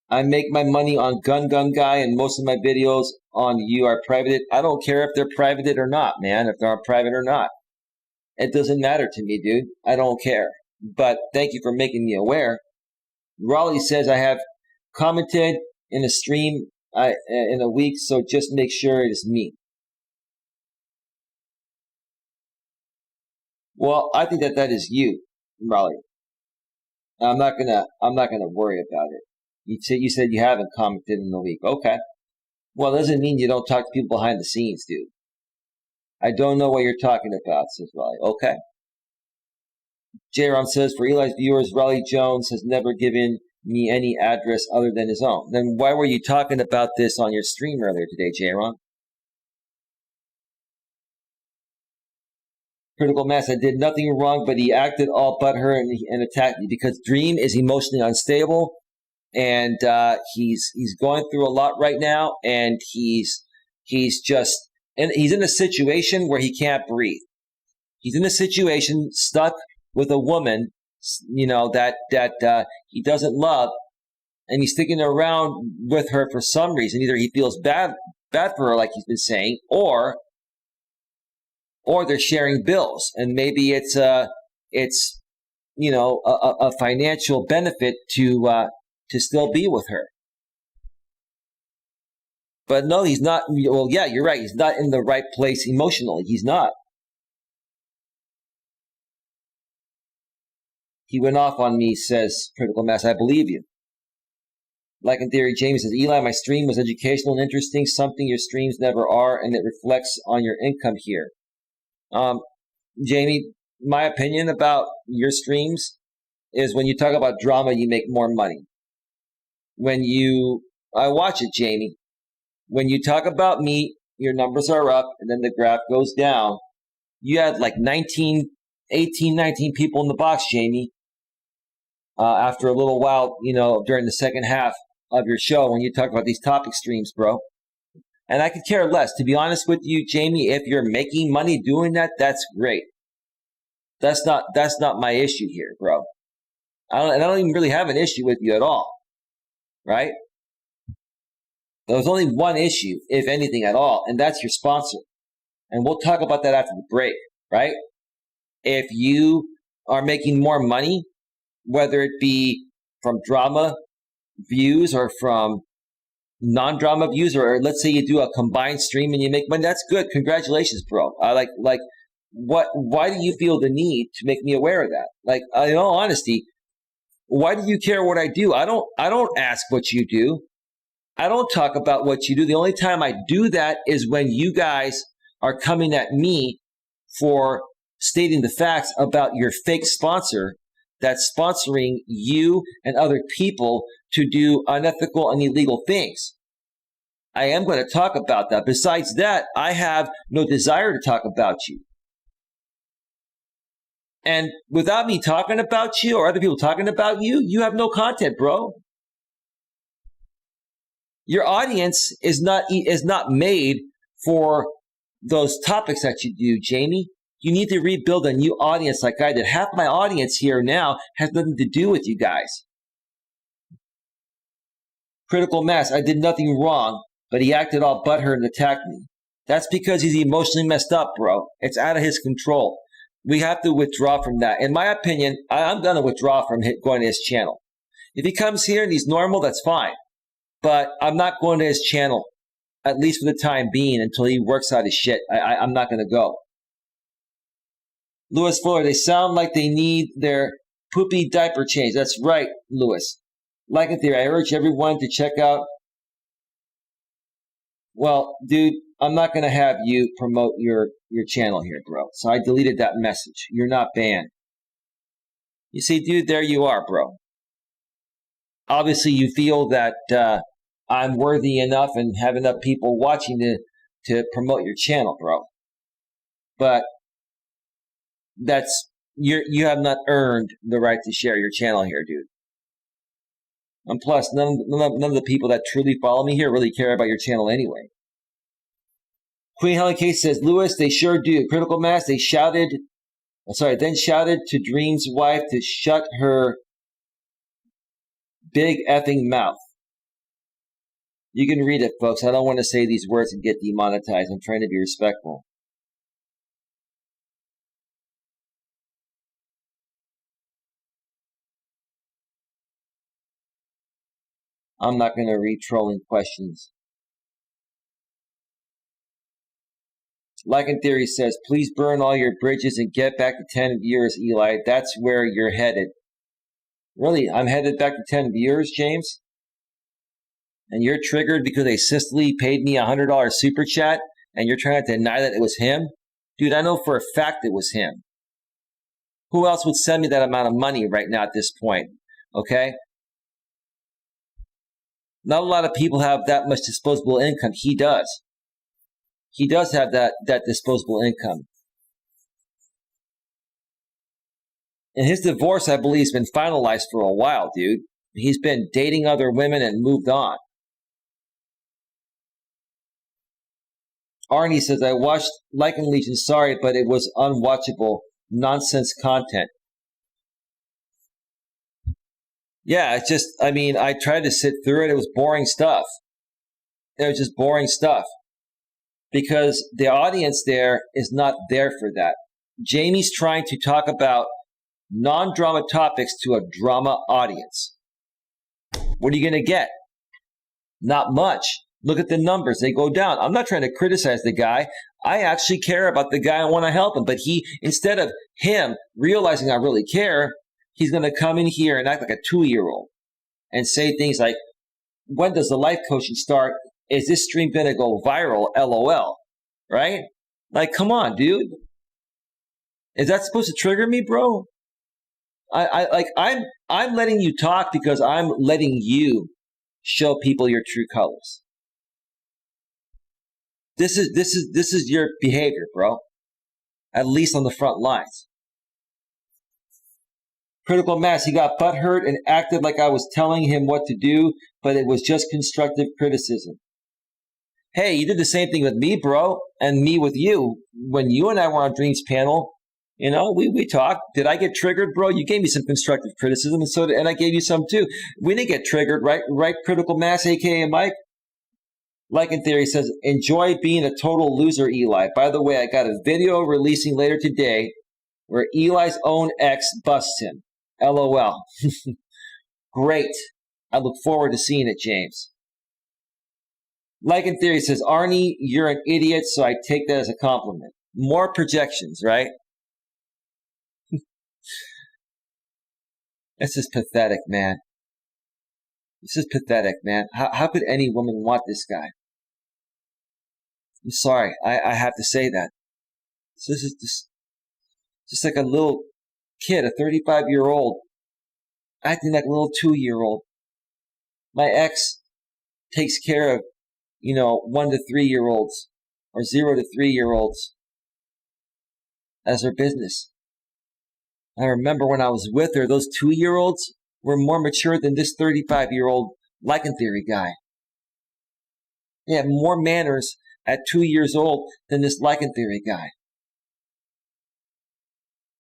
I make my money on Gun Guy, and most of my videos on you are privated. I don't care if they're privated or not, man, if they're private or not. It doesn't matter to me, dude. I don't care. But thank you for making me aware. Raleigh says, I have commented in a stream in a week, so just make sure it is me. Well, I think that is you, Raleigh. I'm not gonna worry about it. You said you haven't commented in a week. Okay. Well, it doesn't mean you don't talk to people behind the scenes, dude. I don't know what you're talking about, says Raleigh. Okay. J-Ron says, for Eli's viewers, Raleigh Jones has never given me any address other than his own. Then why were you talking about this on your stream earlier today, J-Ron? Critical Mass, I did nothing wrong, but he acted all butthurt and attacked me because Dream is emotionally unstable, and he's going through a lot right now, and he's in a situation where he can't breathe. He's in a situation stuck with a woman, that he doesn't love, and he's sticking around with her for some reason. Either he feels bad for her, like he's been saying, or they're sharing bills, and maybe it's a financial benefit to still be with her. But no, he's not. Well, yeah, you're right. He's not in the right place emotionally. He's not. He went off on me, says Critical Mass. I believe you. Like in theory, Jamie says, Eli, my stream was educational and interesting, something your streams never are, and it reflects on your income here. Jamie, my opinion about your streams is when you talk about drama, you make more money. I watch it, Jamie. When you talk about me, your numbers are up, and then the graph goes down. You had like 19 people in the box, Jamie. After a little while, during the second half of your show, when you talk about these topic streams, bro. And I could care less. To be honest with you, Jamie, if you're making money doing that, that's great. That's not my issue here, bro. I don't even really have an issue with you at all, right? There's only one issue, if anything at all, and that's your sponsor. And we'll talk about that after the break, right? If you are making more money, whether it be from drama views or from non-drama views, or let's say you do a combined stream and you make money, that's good. Congratulations, bro. I like why do you feel the need to make me aware of that? Like, in all honesty, why do you care what I do? I don't ask what you do. I don't talk about what you do. The only time I do that is when you guys are coming at me for stating the facts about your fake sponsor that's sponsoring you and other people to do unethical and illegal things. I am going to talk about that. Besides that, I have no desire to talk about you. And without me talking about you or other people talking about you, you have no content, bro. Your audience is not made for those topics that you do, Jamie. You need to rebuild a new audience like I did. Half my audience here now has nothing to do with you guys. Critical mass. I did nothing wrong, but he acted all butthurt and attacked me. That's because he's emotionally messed up, bro. It's out of his control. We have to withdraw from that. In my opinion, I'm going to withdraw from going to his channel. If he comes here and he's normal, that's fine. But I'm not going to his channel, at least for the time being, until he works out his shit. I'm not going to go. Lewis Fuller, they sound like they need their poopy diaper change. That's right, Lewis. Like in theory, I urge everyone to check out. Well, dude, I'm not going to have you promote your channel here, bro. So I deleted that message. You're not banned. You see, dude, there you are, bro. Obviously, you feel that I'm worthy enough and have enough people watching to promote your channel, bro. But you have not earned the right to share your channel here, dude. And plus, none of the people that truly follow me here really care about your channel anyway. Queen Helen Case says, Lewis, they sure do. Critical mass, then shouted to Dream's wife to shut her big effing mouth. You can read it, folks. I don't want to say these words and get demonetized. I'm trying to be respectful. I'm not going to read trolling questions. Like in Theory says, please burn all your bridges and get back to 10 viewers, Eli. That's where you're headed. Really? I'm headed back to 10 viewers, James? And you're triggered because they Sicily paid me $100 super chat and you're trying to deny that it was him? Dude, I know for a fact it was him. Who else would send me that amount of money right now at this point? Okay? Not a lot of people have that much disposable income. He does. He does have that disposable income. And his divorce, I believe, has been finalized for a while, dude. He's been dating other women and moved on. Arnie says, I watched Lycan Legion, sorry, but it was unwatchable. Nonsense content. Yeah, it's just, I tried to sit through it. It was boring stuff. It was just boring stuff. Because the audience there is not there for that. Jamie's trying to talk about non-drama topics to a drama audience. What are you going to get? Not much. Look at the numbers. They go down. I'm not trying to criticize the guy. I actually care about the guy. I want to help him. But instead of him realizing I really care, he's going to come in here and act like a 2-year-old and say things like, when does the life coaching start? Is this stream going to go viral? LOL. Right? Like, come on, dude. Is that supposed to trigger me, bro? I'm letting you talk because I'm letting you show people your true colors. This is your behavior, bro. At least on the front lines. Critical mass, he got butthurt and acted like I was telling him what to do, but it was just constructive criticism. Hey, you did the same thing with me, bro, and me with you. When you and I were on Dreams panel, we talked. Did I get triggered, bro? You gave me some constructive criticism, and I gave you some too. We didn't get triggered, right? Right, Critical Mass, a.k.a. Mike? Like in Theory says, enjoy being a total loser, Eli. By the way, I got a video releasing later today where Eli's own ex busts him. LOL. Great. I look forward to seeing it, James. Like in Theory says, Arnie, you're an idiot, so I take that as a compliment. More projections, right? This is pathetic, man. This is pathetic, man. How could any woman want this guy? I'm sorry. I have to say that. This is just like a little kid, a 35-year-old, acting like a little 2-year-old. My ex takes care of, 1 to 3-year-olds or 0 to 3-year-olds as her business. I remember when I was with her, those 2-year-olds were more mature than this 35-year-old Like in Theory guy. They had more manners at 2 years old than this Like in Theory guy.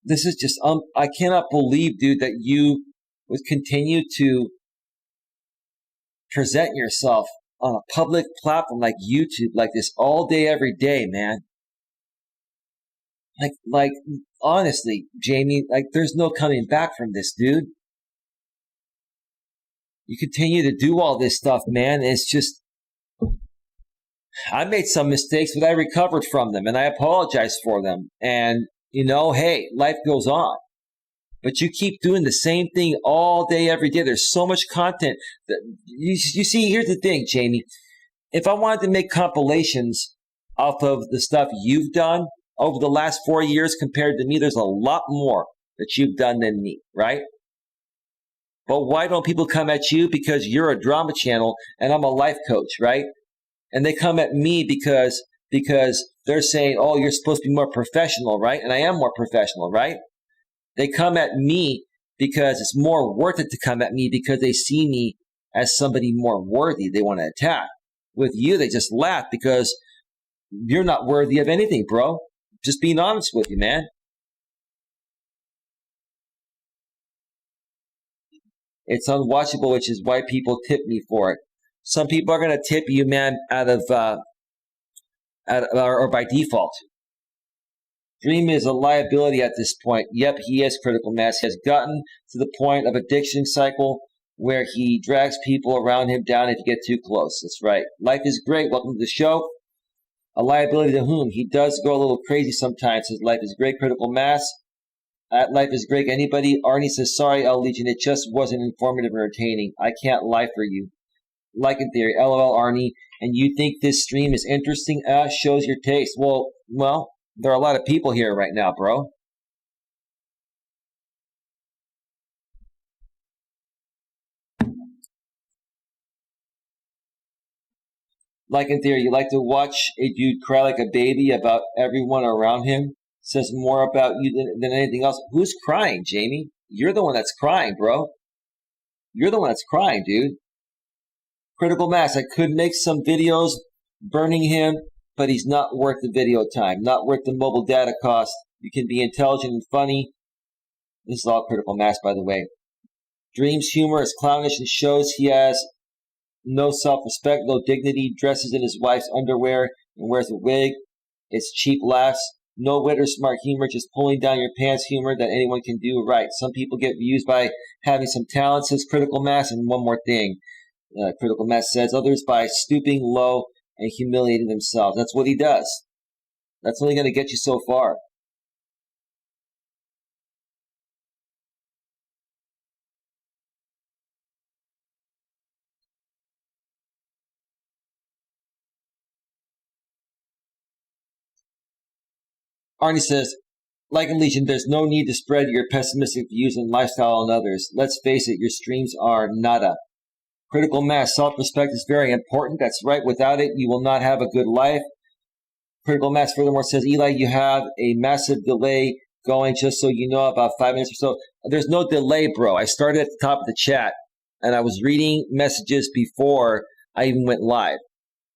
This is just, I cannot believe, dude, that you would continue to present yourself on a public platform like YouTube like this all day, every day, man. Like, honestly, Jamie, there's no coming back from this, dude. You continue to do all this stuff, man. It's just, I made some mistakes, but I recovered from them, and I apologize for them. And, hey, life goes on. But you keep doing the same thing all day, every day. There's so much content. You see, here's the thing, Jamie. If I wanted to make compilations off of the stuff you've done over the last 4 years compared to me, there's a lot more that you've done than me, right? But why don't people come at you? Because you're a drama channel and I'm a life coach, right? And they come at me because they're saying, oh, you're supposed to be more professional, right? And I am more professional, right? They come at me because it's more worth it to come at me because they see me as somebody more worthy they want to attack. With you, they just laugh because you're not worthy of anything, bro. Just being honest with you, man. It's unwatchable, which is why people tip me for it. Some people are going to tip you, man, or by default. Dream is a liability at this point. Yep, he is critical mass. He has gotten to the point of addiction cycle where he drags people around him down if you get too close. That's right. Life is great. Welcome to the show. A liability to whom? He does go a little crazy sometimes. His life is great. Critical mass. At Life is Great. Anybody? Arnie says, sorry, L Legion. It just wasn't informative or entertaining. I can't lie for you. Like in Theory. LOL, Arnie. And you think this stream is interesting? Shows your taste. Well, there are a lot of people here right now, bro. Like in Theory, you like to watch a dude cry like a baby about everyone around him? Says more about you than anything else. Who's crying, Jamie? You're the one that's crying, bro. You're the one that's crying, dude. Critical mass. I could make some videos burning him, but he's not worth the video time. Not worth the mobile data cost. You can be intelligent and funny. This is all critical mass, by the way. Dream's humor is clownish and shows he has no self-respect, no dignity, dresses in his wife's underwear and wears a wig. It's cheap laughs. No wit or smart humor, just pulling down your pants humor that anyone can do right. Some people get views by having some talent, says Critical Mass. And one more thing. Critical Mass says others by stooping low and humiliating themselves. That's what he does. That's only going to get you so far. Arnie says, like in Legion, there's no need to spread your pessimistic views and lifestyle on others. Let's face it, your streams are nada. Critical mass, self-respect is very important. That's right. Without it, you will not have a good life. Critical mass, furthermore, says, Eli, you have a massive delay going, just so you know, about 5 minutes or so. There's no delay, bro. I started at the top of the chat, and I was reading messages before I even went live.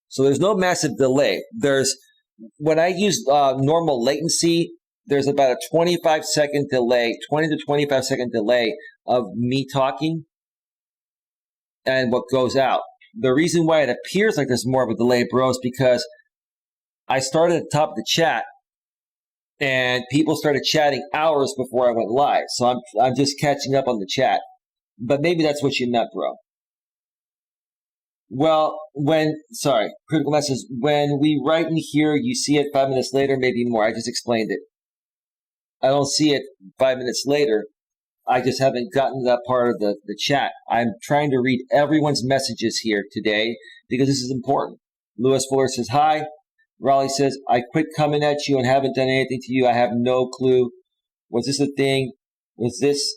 So there's no massive delay. When I use normal latency, there's about a 25-second delay, 20 to 25-second delay of me talking and what goes out. The reason why it appears like there's more of a delay, bro, is because I started at the top of the chat and people started chatting hours before I went live. So I'm just catching up on the chat. But maybe that's what you meant, bro. Well, critical message. When we write in here, you see it 5 minutes later, maybe more. I just explained it. I don't see it 5 minutes later. I just haven't gotten to that part of the chat. I'm trying to read everyone's messages here today because this is important. Lewis Fuller says, hi. Raleigh says, I quit coming at you and haven't done anything to you. I have no clue. Was this a thing? Was this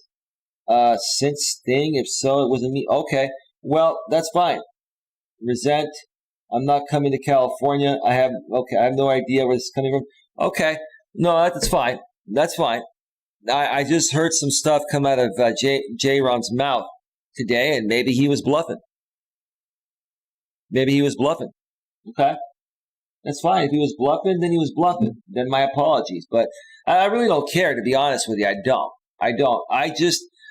since thing? If so, it wasn't me. Okay. Well, that's fine. Resent. I'm not coming to California. I have no idea where this is coming from. Okay. No, that's fine. That's fine. I just heard some stuff come out of J-Rom's mouth today, and maybe he was bluffing. Okay. That's fine. If he was bluffing, then he was bluffing. Then my apologies. But I really don't care, to be honest with you. I don't.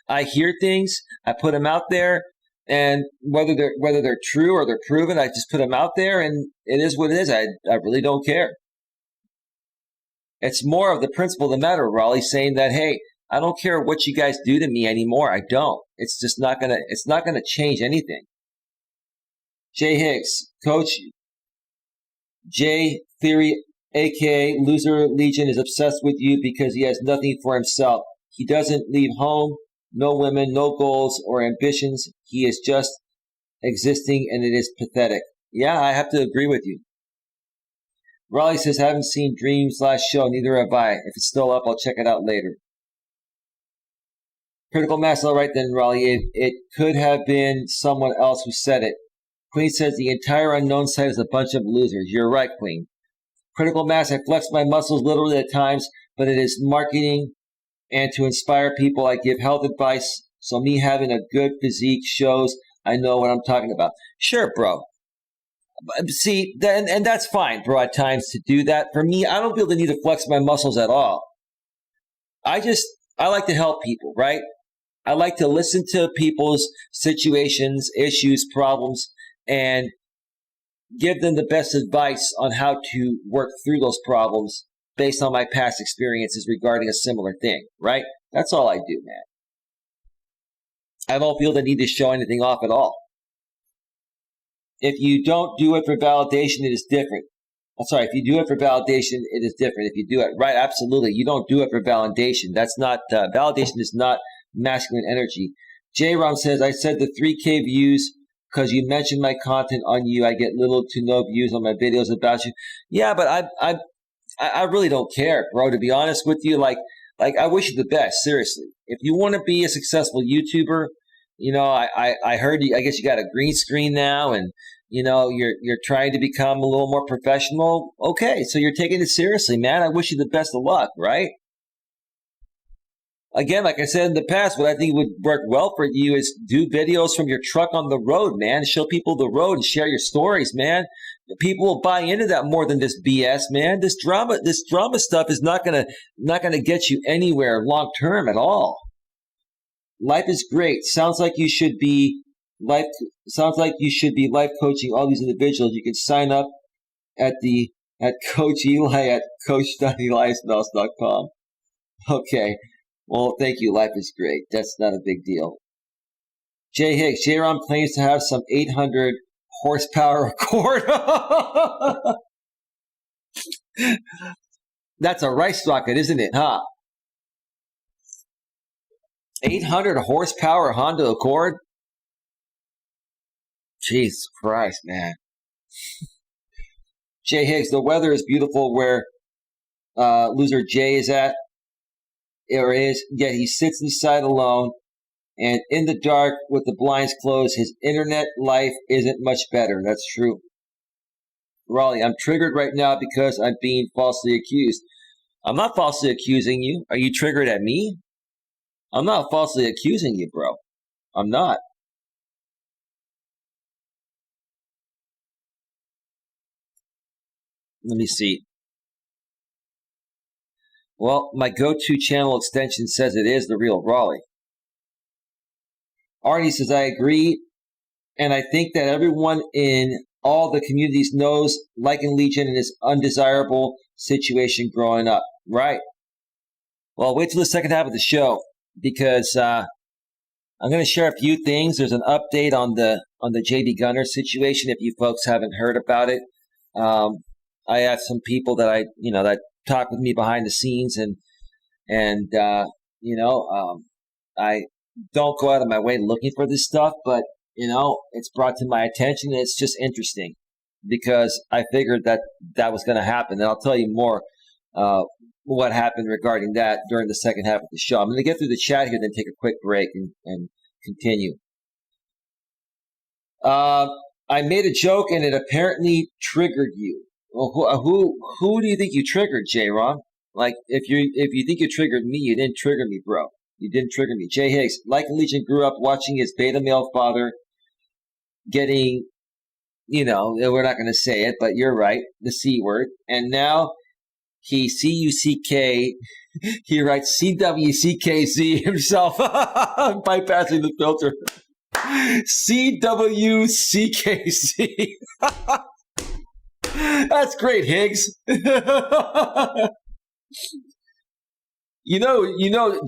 I hear things. I put them out there. And whether they're true or they're proven, I just put them out there, and it is what it is. I really don't care. It's more of the principle of the matter, Raleigh, saying that, hey, I don't care what you guys do to me anymore. I don't. It's just not gonna change anything. Jay Hicks, Coach J Theory, aka Loser Legion, is obsessed with you because he has nothing for himself. He doesn't leave home, no women, no goals or ambitions. He is just existing, and it is pathetic. Yeah, I have to agree with you. Raleigh says, haven't seen Dream's last show. Neither have I. If it's still up, I'll check it out later. Critical Mass, all right then, Raleigh. It could have been someone else who said it. Queen says, the entire unknown site is a bunch of losers. You're right, Queen. Critical Mass, I flex my muscles literally at times, but it is marketing and to inspire people. I give health advice, so me having a good physique shows I know what I'm talking about. Sure, bro. See, and that's fine, bro, at times to do that. For me, I don't feel the need to flex my muscles at all. I like to help people, right? I like to listen to people's situations, issues, problems, and give them the best advice on how to work through those problems based on my past experiences regarding a similar thing, right? That's all I do, man. I don't feel the need to show anything off at all. If you don't do it for validation, it is different. If you do it for validation, it is different. If you do it, right, absolutely. You don't do it for validation. That's not, validation is not masculine energy. J-Rom says, I said the 3K views because you mentioned my content on you. I get little to no views on my videos about you. Yeah, but I really don't care, bro, to be honest with you. Like I wish you the best, seriously. If you want to be a successful YouTuber, I heard you, I guess you got a green screen now, and you're trying to become a little more professional. Okay, so you're taking it seriously, man. I wish you the best of luck, right? Again, like I said in the past, what I think would work well for you is do videos from your truck on the road, man. Show people the road and share your stories, man. People will buy into that more than this BS, man. This drama stuff is not gonna get you anywhere long term at all. Life is great. Sounds like you should be life coaching all these individuals. You can sign up at Coach Eli at coach.eliasmelas.com. Okay. Well, thank you. Life is great. That's not a big deal. Jay Hicks. J-Rom claims to have some 800 horsepower Accord. That's a rice rocket, isn't it, huh? 800 horsepower Honda Accord? Jesus Christ, man. Jay Higgs, the weather is beautiful where loser Jay is at, or is, yet he sits inside alone and in the dark with the blinds closed. His internet life isn't much better. That's true. Raleigh, I'm triggered right now because I'm being falsely accused. I'm not falsely accusing you. Are you triggered at me? I'm not falsely accusing you, bro. I'm not. Let me see. Well, my go-to channel extension says it is the real Raleigh. Arnie says, I agree. And I think that everyone in all the communities knows Lycan Legion and his undesirable situation growing up. Right. Well, wait till the second half of the show because I'm I'm going to share a few things. There's an update on the JB Gunner situation. If you folks haven't heard about it, I have some people that that talk with me behind the scenes, and I don't go out of my way looking for this stuff, but it's brought to my attention, and it's just interesting because I figured that was going to happen, and I'll tell you more what happened regarding that during the second half of the show. I'm going to get through the chat here, then take a quick break and continue. I made a joke, and it apparently triggered you. Well, who do you think you triggered, J-Ron? Like, if you think you triggered me, you didn't trigger me, bro. You didn't trigger me. Jay Higgs, like Legion, grew up watching his beta male father getting, we're not going to say it, but you're right, the C word. And now he C-U-C-K, he writes C-W-C-K-Z himself, bypassing the filter. C-W-C-K-Z. That's great, Higgs.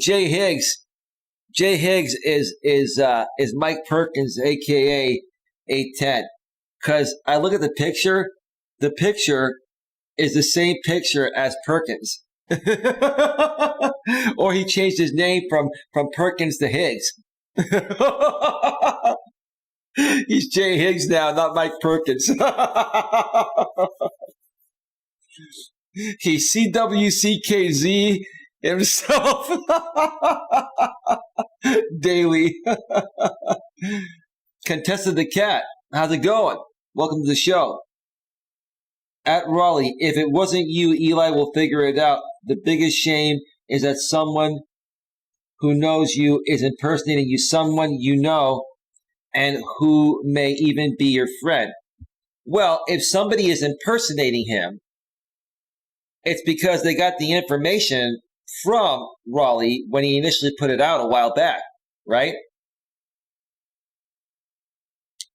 Jay Higgs. Jay Higgs is Mike Perkins, aka 810. Because I look at the picture. The picture is the same picture as Perkins, or he changed his name from Perkins to Higgs. He's Jay Higgs now, not Mike Perkins. He's CWCKZ himself daily. Contested the Cat, how's it going? Welcome to the show. At Raleigh, if it wasn't you, Eli will figure it out. The biggest shame is that someone who knows you is impersonating you, someone you know, and who may even be your friend. Well, if somebody is impersonating him, it's because they got the information from Raleigh when he initially put it out a while back, right?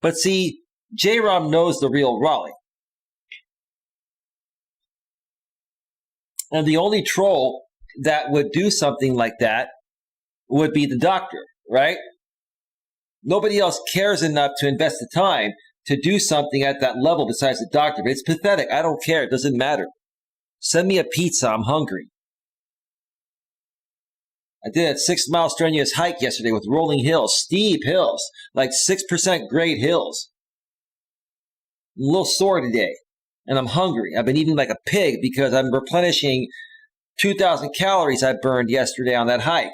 But see, J-Rom knows the real Raleigh. And the only troll that would do something like that would be the doctor, right? Nobody else cares enough to invest the time to do something at that level besides the doctor. But it's pathetic. I don't care. It doesn't matter. Send me a pizza. I'm hungry. I did a 6-mile strenuous hike yesterday with rolling hills, steep hills, like 6% grade hills. I'm a little sore today, and I'm hungry. I've been eating like a pig because I'm replenishing 2,000 calories I burned yesterday on that hike.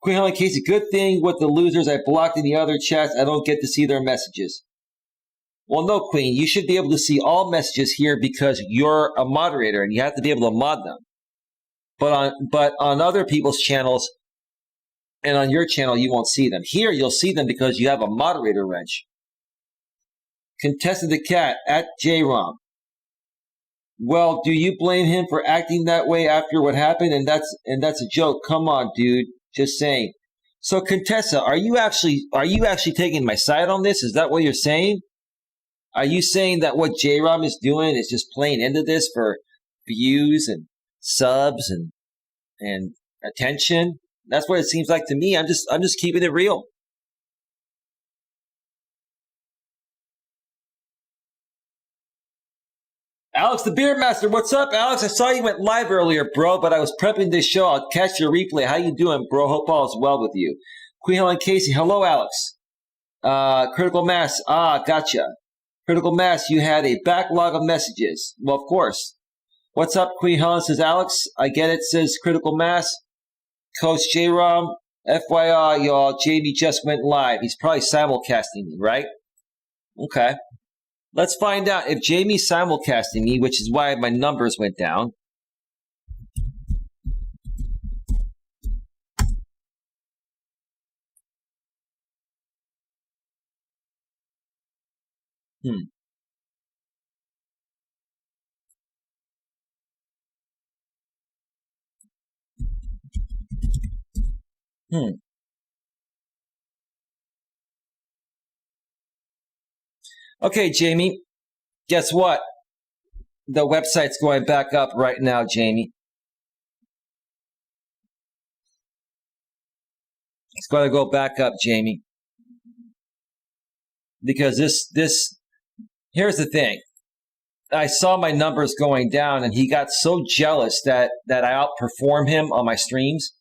Queen Helen Casey, good thing with the losers I blocked in the other chats, I don't get to see their messages. Well, no, Queen, you should be able to see all messages here because you're a moderator and you have to be able to mod them. But on other people's channels and on your channel, you won't see them. Here, you'll see them because you have a moderator wrench. Contested the Cat at JROM. Well, do you blame him for acting that way after what happened? And that's a joke. Come on, dude. Just saying. So, Contessa, are you actually taking my side on this? Is that what you're saying? Are you saying that what J-Rom is doing is just playing into this for views and subs and attention? That's what it seems like to me. I'm just keeping it real. Alex the Beer Master, what's up, Alex? I saw you went live earlier, bro, but I was prepping this show. I'll catch your replay. How you doing, bro? Hope all is well with you. Queen Helen Casey, hello, Alex. Critical Mass, gotcha. Critical Mass, you had a backlog of messages. Well, of course. What's up, Queen Helen, says Alex. I get it, says Critical Mass. Coach J-Rom, FYI, y'all, Jamie just went live. He's probably simulcasting me, right? Okay. Let's find out if Jamie's simulcasting me, which is why my numbers went down. Okay, Jamie, guess what? The website's going back up right now, Jamie. It's got to go back up, Jamie. Because here's the thing. I saw my numbers going down, and he got so jealous that I outperform him on my streams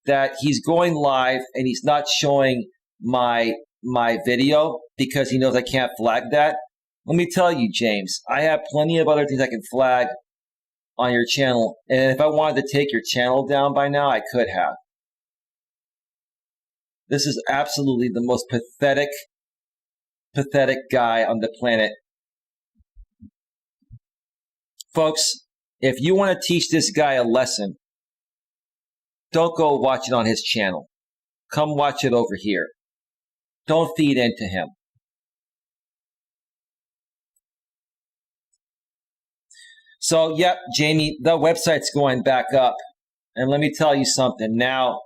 that he's going live and he's not showing my video because he knows I can't flag that. Let me tell you, James, I have plenty of other things I can flag on your channel, and if I wanted to take your channel down by now, I could have. This is absolutely the most pathetic guy on the planet. Folks, if you want to teach this guy a lesson, don't go watch it on his channel. Come watch it over here. Don't feed into him. So, yep, Jamie, the website's going back up. And let me tell you something. Now,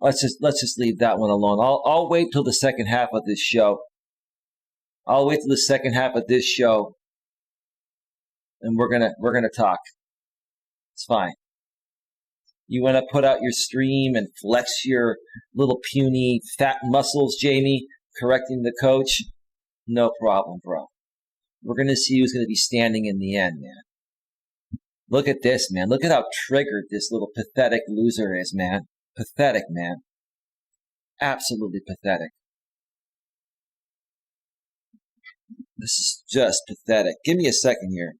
let's just leave that one alone. I'll wait till the second half of this show. I'll wait till the second half of this show, and we're gonna talk. It's fine. You want to put out your stream and flex your little puny fat muscles, Jamie, correcting the coach? No problem, bro. We're going to see who's going to be standing in the end, man. Look at this, man. Look at how triggered this little pathetic loser is, man. Pathetic, man. Absolutely pathetic. This is just pathetic. Give me a second here.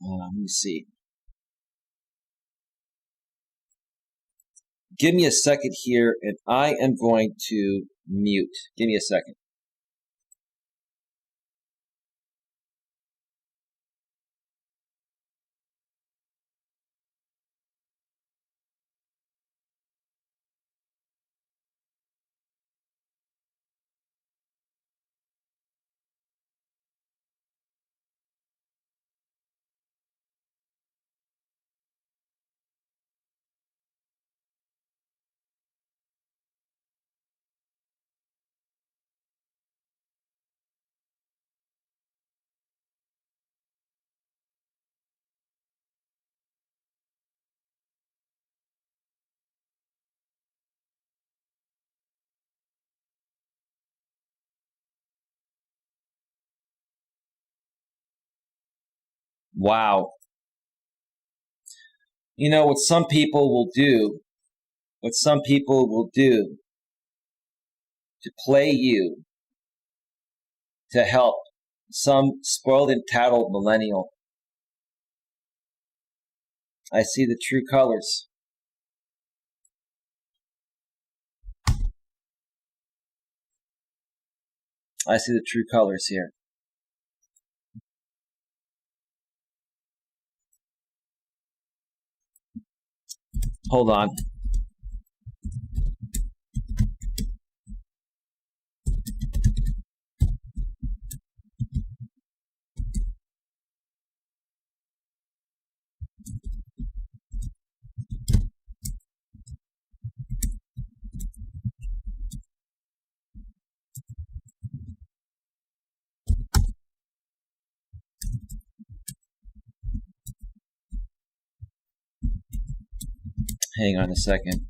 Let me see. Give me a second here, and I am going to mute. Give me a second. Wow. You know what some people will do to play you, to help some spoiled, entitled millennial. I see the true colors. I see the true colors here. Hold on. Hang on a second.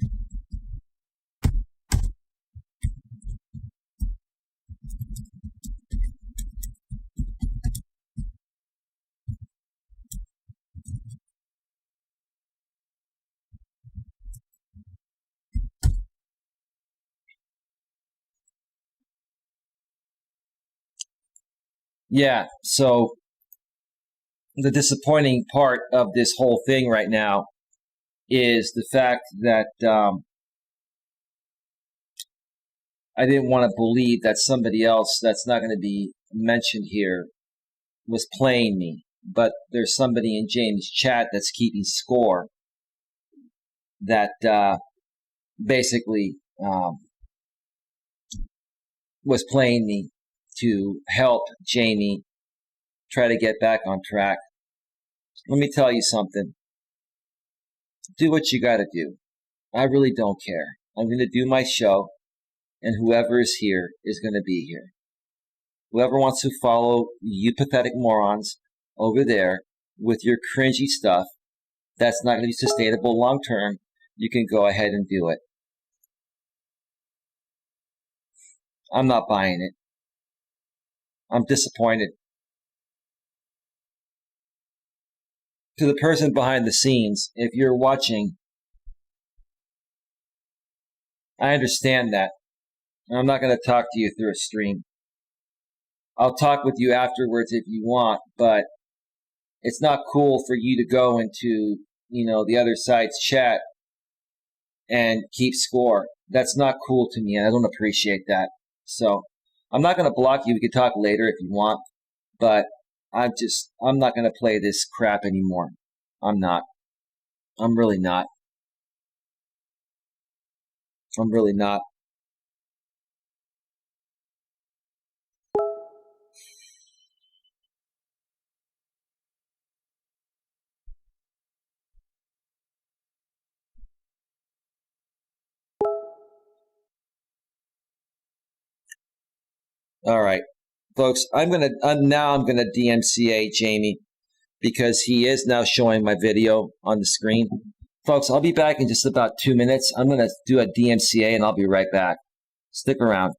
Yeah, so the disappointing part of this whole thing right now is the fact that I didn't want to believe that somebody else that's not going to be mentioned here was playing me. But there's somebody in James' chat that's keeping score that basically was playing me to help Jamie try to get back on track. Let me tell you something. Do what you got to do. I really don't care. I'm going to do my show, and whoever is here is going to be here. Whoever wants to follow you pathetic morons over there with your cringy stuff that's not going to be sustainable long term, you can go ahead and do it. I'm not buying it. I'm disappointed. To the person behind the scenes, if you're watching, I understand that. I'm not going to talk to you through a stream. I'll talk with you afterwards if you want, but it's not cool for you to go into, the other side's chat and keep score. That's not cool to me, and I don't appreciate that. So I'm not going to block you. We can talk later if you want, but I'm not going to play this crap anymore. I'm not. I'm really not. I'm really not. All right, folks, I'm gonna DMCA Jamie because he is now showing my video on the screen. Folks, I'll be back in just about 2 minutes. I'm gonna do a DMCA and I'll be right back. Stick around.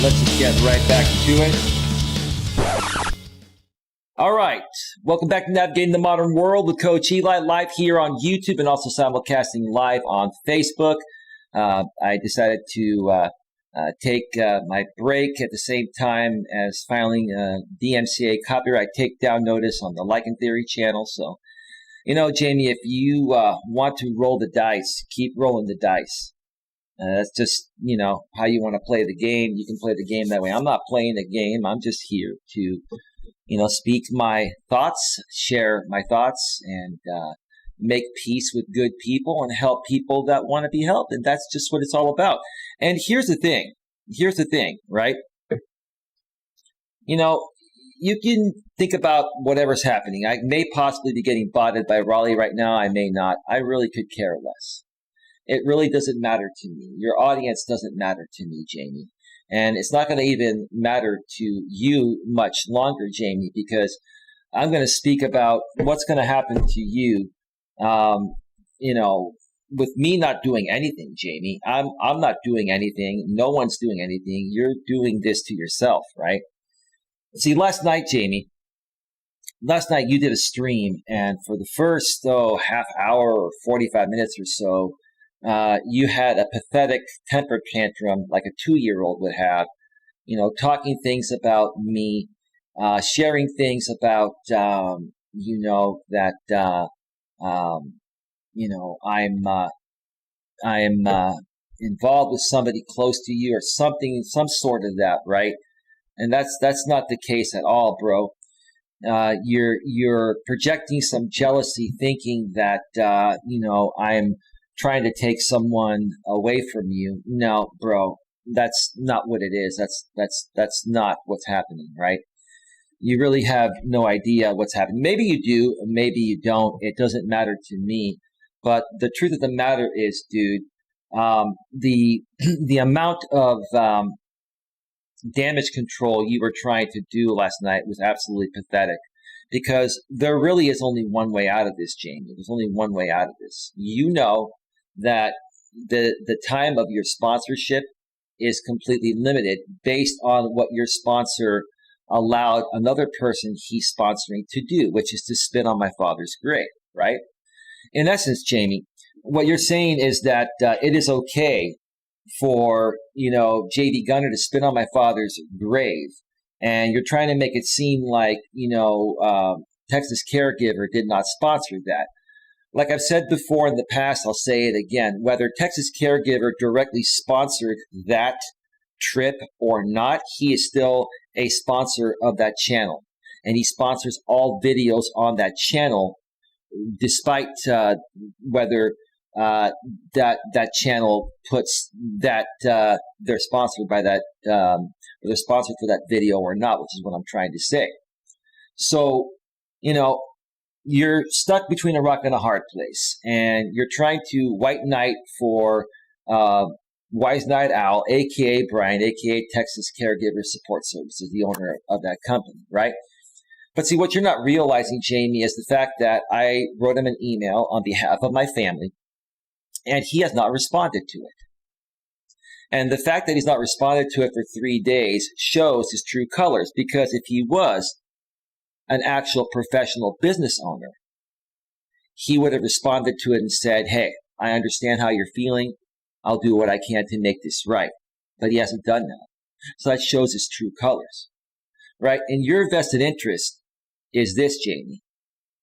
let's just get right back to it. All right. Welcome back to Navigating the Modern World with Coach Eli, live here on YouTube and also simulcasting live on Facebook. I decided to take my break at the same time as filing a DMCA copyright takedown notice on the Lichen Theory channel. So, Jamie, if you want to roll the dice, keep rolling the dice. That's just, how you want to play the game. You can play the game that way. I'm not playing the game. I'm just here to, speak my thoughts, share my thoughts, and make peace with good people and help people that want to be helped. And that's just what it's all about. And here's the thing, right? You can think about whatever's happening. I may possibly be getting botted by Raleigh right now. I may not. I really could care less. It really doesn't matter to me. Your audience doesn't matter to me, Jamie. And it's not going to even matter to you much longer, Jamie, because I'm going to speak about what's going to happen to you, with me not doing anything, Jamie. I'm not doing anything. No one's doing anything. You're doing this to yourself, right? See, last night you did a stream, and for the first, half hour or 45 minutes or so, you had a pathetic temper tantrum like a 2-year-old would have, talking things about me, sharing things about, I'm involved with somebody close to you or something, some sort of that, right? And that's not the case at all, bro. You're projecting some jealousy, thinking that, I'm trying to take someone away from you. No, bro, that's not what it is. That's not what's happening, right? You really have no idea what's happening. Maybe you do, maybe you don't. It doesn't matter to me. But the truth of the matter is, dude, the amount of damage control you were trying to do last night was absolutely pathetic. Because there really is only one way out of this, Jamie. There's only one way out of this. You know that the time of your sponsorship is completely limited based on what your sponsor allowed another person he's sponsoring to do, which is to spit on my father's grave, right? In essence, Jamie, what you're saying is that it is okay for, J.D. Gunner to spit on my father's grave, and you're trying to make it seem like, Texas Caregiver did not sponsor that. Like I've said before in the past, I'll say it again, whether Texas Caregiver directly sponsored that trip or not, he is still a sponsor of that channel. And he sponsors all videos on that channel, despite whether that channel puts that they're sponsored by that, or they're sponsored for that video or not, which is what I'm trying to say. So, you're stuck between a rock and a hard place, and you're trying to white knight for Wise Night Owl, a.k.a. Brian, a.k.a. Texas Caregiver Support Services, the owner of that company, right? But see, what you're not realizing, Jamie, is the fact that I wrote him an email on behalf of my family, and he has not responded to it. And the fact that he's not responded to it for 3 days shows his true colors, because if he was an actual professional business owner, he would have responded to it and said, hey, I understand how you're feeling. I'll do what I can to make this right. But he hasn't done that. So that shows his true colors, right? And your vested interest is this, Jamie,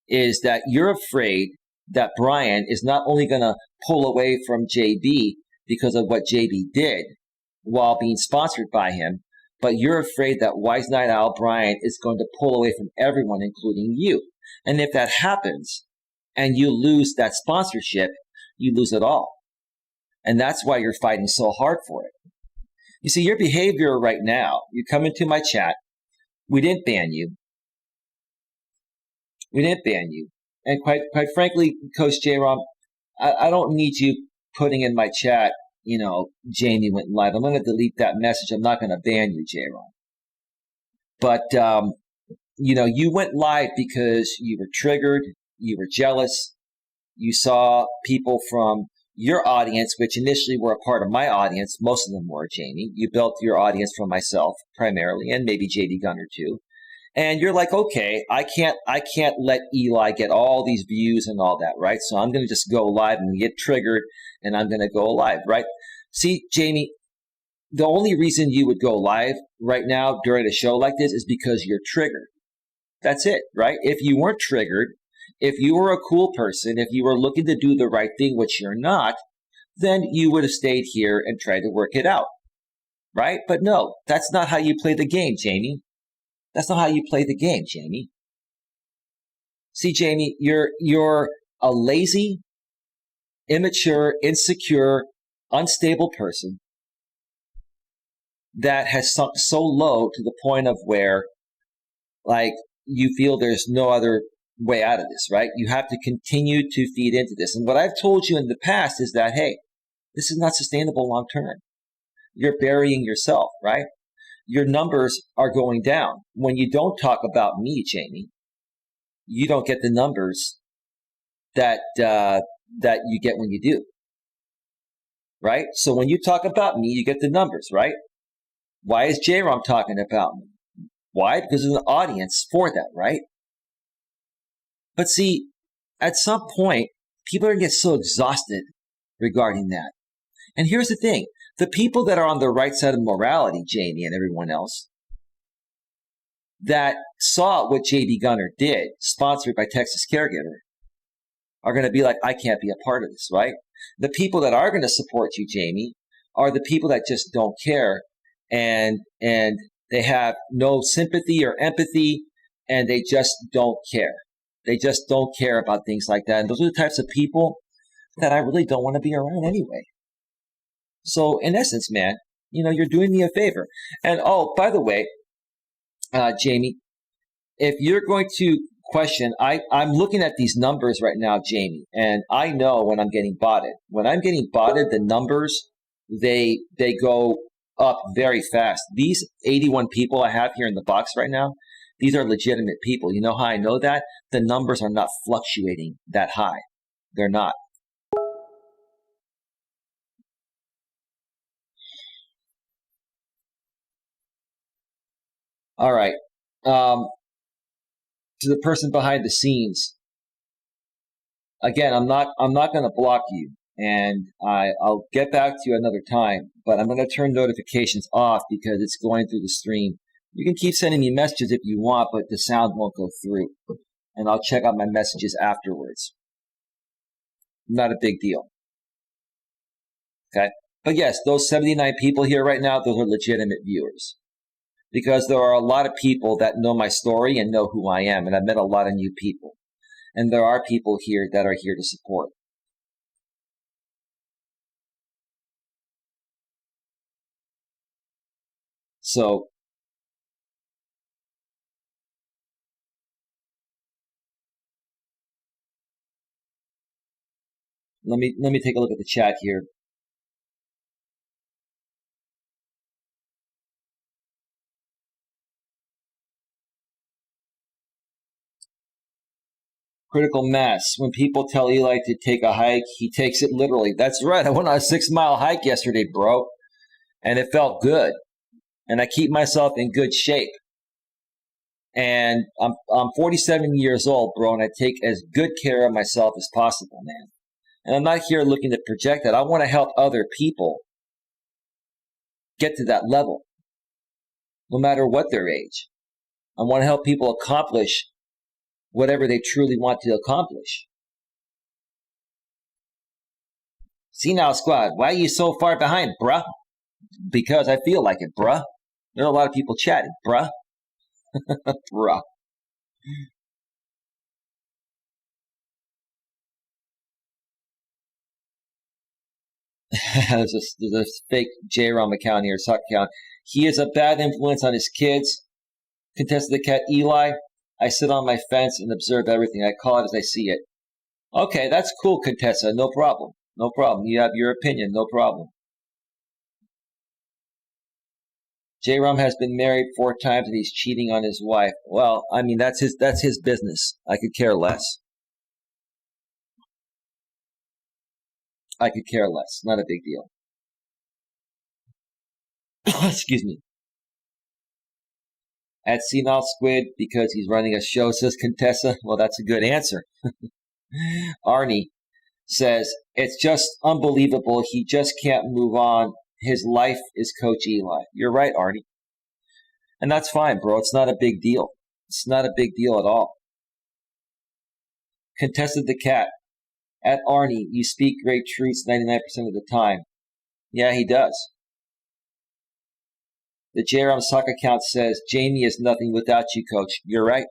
is that you're afraid that Brian is not only going to pull away from JB because of what JB did while being sponsored by him, but you're afraid that Wise Night Owl Brian is going to pull away from everyone, including you. And if that happens and you lose that sponsorship, you lose it all. And that's why you're fighting so hard for it. You see, your behavior right now, you come into my chat, we didn't ban you. And quite frankly, Coach J-Rom, I don't need you putting in my chat, Jamie went live. I'm going to delete that message. I'm not going to ban you, J-Ron. But, you went live because you were triggered, you were jealous, you saw people from your audience, which initially were a part of my audience, most of them were, Jamie. You built your audience from myself primarily, and maybe JD Gunner too. And you're like, okay, I can't let Eli get all these views and all that, right? So I'm going to just go live and get triggered, and I'm going to go live, right? See, Jamie, the only reason you would go live right now during a show like this is because you're triggered. That's it, right? If you weren't triggered, if you were a cool person, if you were looking to do the right thing, which you're not, then you would have stayed here and tried to work it out, right? But no, that's not how you play the game, Jamie. That's not how you play the game, Jamie. See, Jamie, you're a lazy, immature, insecure, unstable person that has sunk so low to the point of where, like, you feel there's no other way out of this, right? You have to continue to feed into this. And what I've told you in the past is that, hey, this is not sustainable long term. You're burying yourself, right? Your numbers are going down. When you don't talk about me, Jamie, you don't get the numbers that you get when you do, right? So when you talk about me, you get the numbers, right? Why is J-Rom talking about me? Why? Because there's an audience for that, right? But see, at some point, people are going to get so exhausted regarding that. And here's the thing. The people that are on the right side of morality, Jamie and everyone else, that saw what JD Gunner did, sponsored by Texas Caregiver, are going to be like, I can't be a part of this, right? The people that are going to support you, Jamie, are the people that just don't care, and they have no sympathy or empathy, and they just don't care. They just don't care about things like that. And those are the types of people that I really don't want to be around anyway. So in essence, man, you're doing me a favor. And oh, by the way, Jamie, if you're going to question, I'm looking at these numbers right now, Jamie, and I know when I'm getting botted. When I'm getting botted, the numbers, they go up very fast. These 81 people I have here in the box right now, these are legitimate people. You know how I know that? The numbers are not fluctuating that high. They're not. All right. To the person behind the scenes, again, I'm not going to block you, and I'll get back to you another time. But I'm going to turn notifications off because it's going through the stream. You can keep sending me messages if you want, but the sound won't go through, and I'll check out my messages afterwards. Not a big deal. Okay, but yes, those 79 people here right now, those are legitimate viewers. Because there are a lot of people that know my story and know who I am, and I've met a lot of new people. And there are people here that are here to support. So, let me take a look at the chat here. Critical mass. When people tell Eli to take a hike, he takes it literally. That's right. I went on a 6-mile hike yesterday, bro. And it felt good. And I keep myself in good shape. And I'm 47 years old, bro, and I take as good care of myself as possible, man. And I'm not here looking to project that. I want to help other people get to that level, no matter what their age. I want to help people accomplish whatever they truly want to accomplish. See now, squad, why are you so far behind, bruh? Because I feel like it, bruh. There are a lot of people chatting, bruh. Bruh. there's a fake J-Rom account here, suck account. He is a bad influence on his kids. Contested the cat Eli. I sit on my fence and observe everything. I call it as I see it. Okay, that's cool, Contessa. No problem. No problem. You have your opinion. No problem. J-Rom has been married 4 times and he's cheating on his wife. Well, I mean, that's his business. I could care less. I could care less. Not a big deal. Excuse me. At Senile Squid, because he's running a show, says Contessa. Well, that's a good answer. Arnie says, it's just unbelievable. He just can't move on. His life is Coach Eli. You're right, Arnie. And that's fine, bro. It's not a big deal. It's not a big deal at all. Contested the cat. At Arnie, you speak great truths 99% of the time. Yeah, he does. The JRM soccer account says, Jamie is nothing without you, Coach. You're right.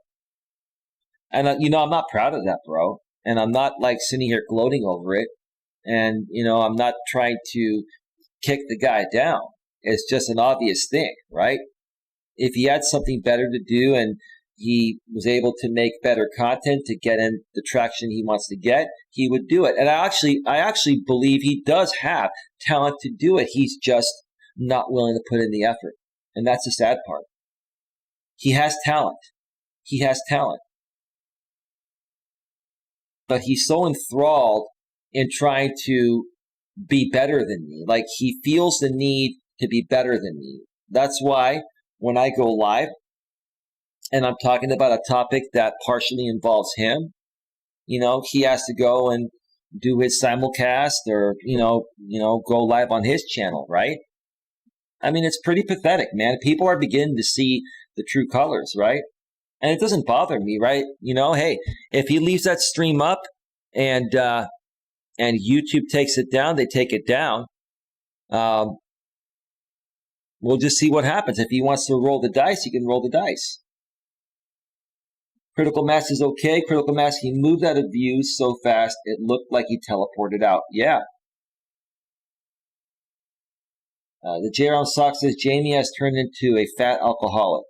And, I'm not proud of that, bro. And I'm not like sitting here gloating over it. And, I'm not trying to kick the guy down. It's just an obvious thing, right? If he had something better to do and he was able to make better content to get him the traction he wants to get, he would do it. And I actually believe he does have talent to do it. He's just not willing to put in the effort. And that's the sad part. He has talent. He has talent. But he's so enthralled in trying to be better than me. Like he feels the need to be better than me. That's why when I go live and I'm talking about a topic that partially involves him, he has to go and do his simulcast or, go live on his channel, right? I mean, it's pretty pathetic, man. People are beginning to see the true colors, right? And it doesn't bother me, right? Hey, if he leaves that stream up and YouTube takes it down, they take it down. We'll just see what happens. If he wants to roll the dice, he can roll the dice. Critical Mass is okay. Critical Mass, he moved out of views so fast, it looked like he teleported out. Yeah. The J on Sock says Jamie has turned into a fat alcoholic.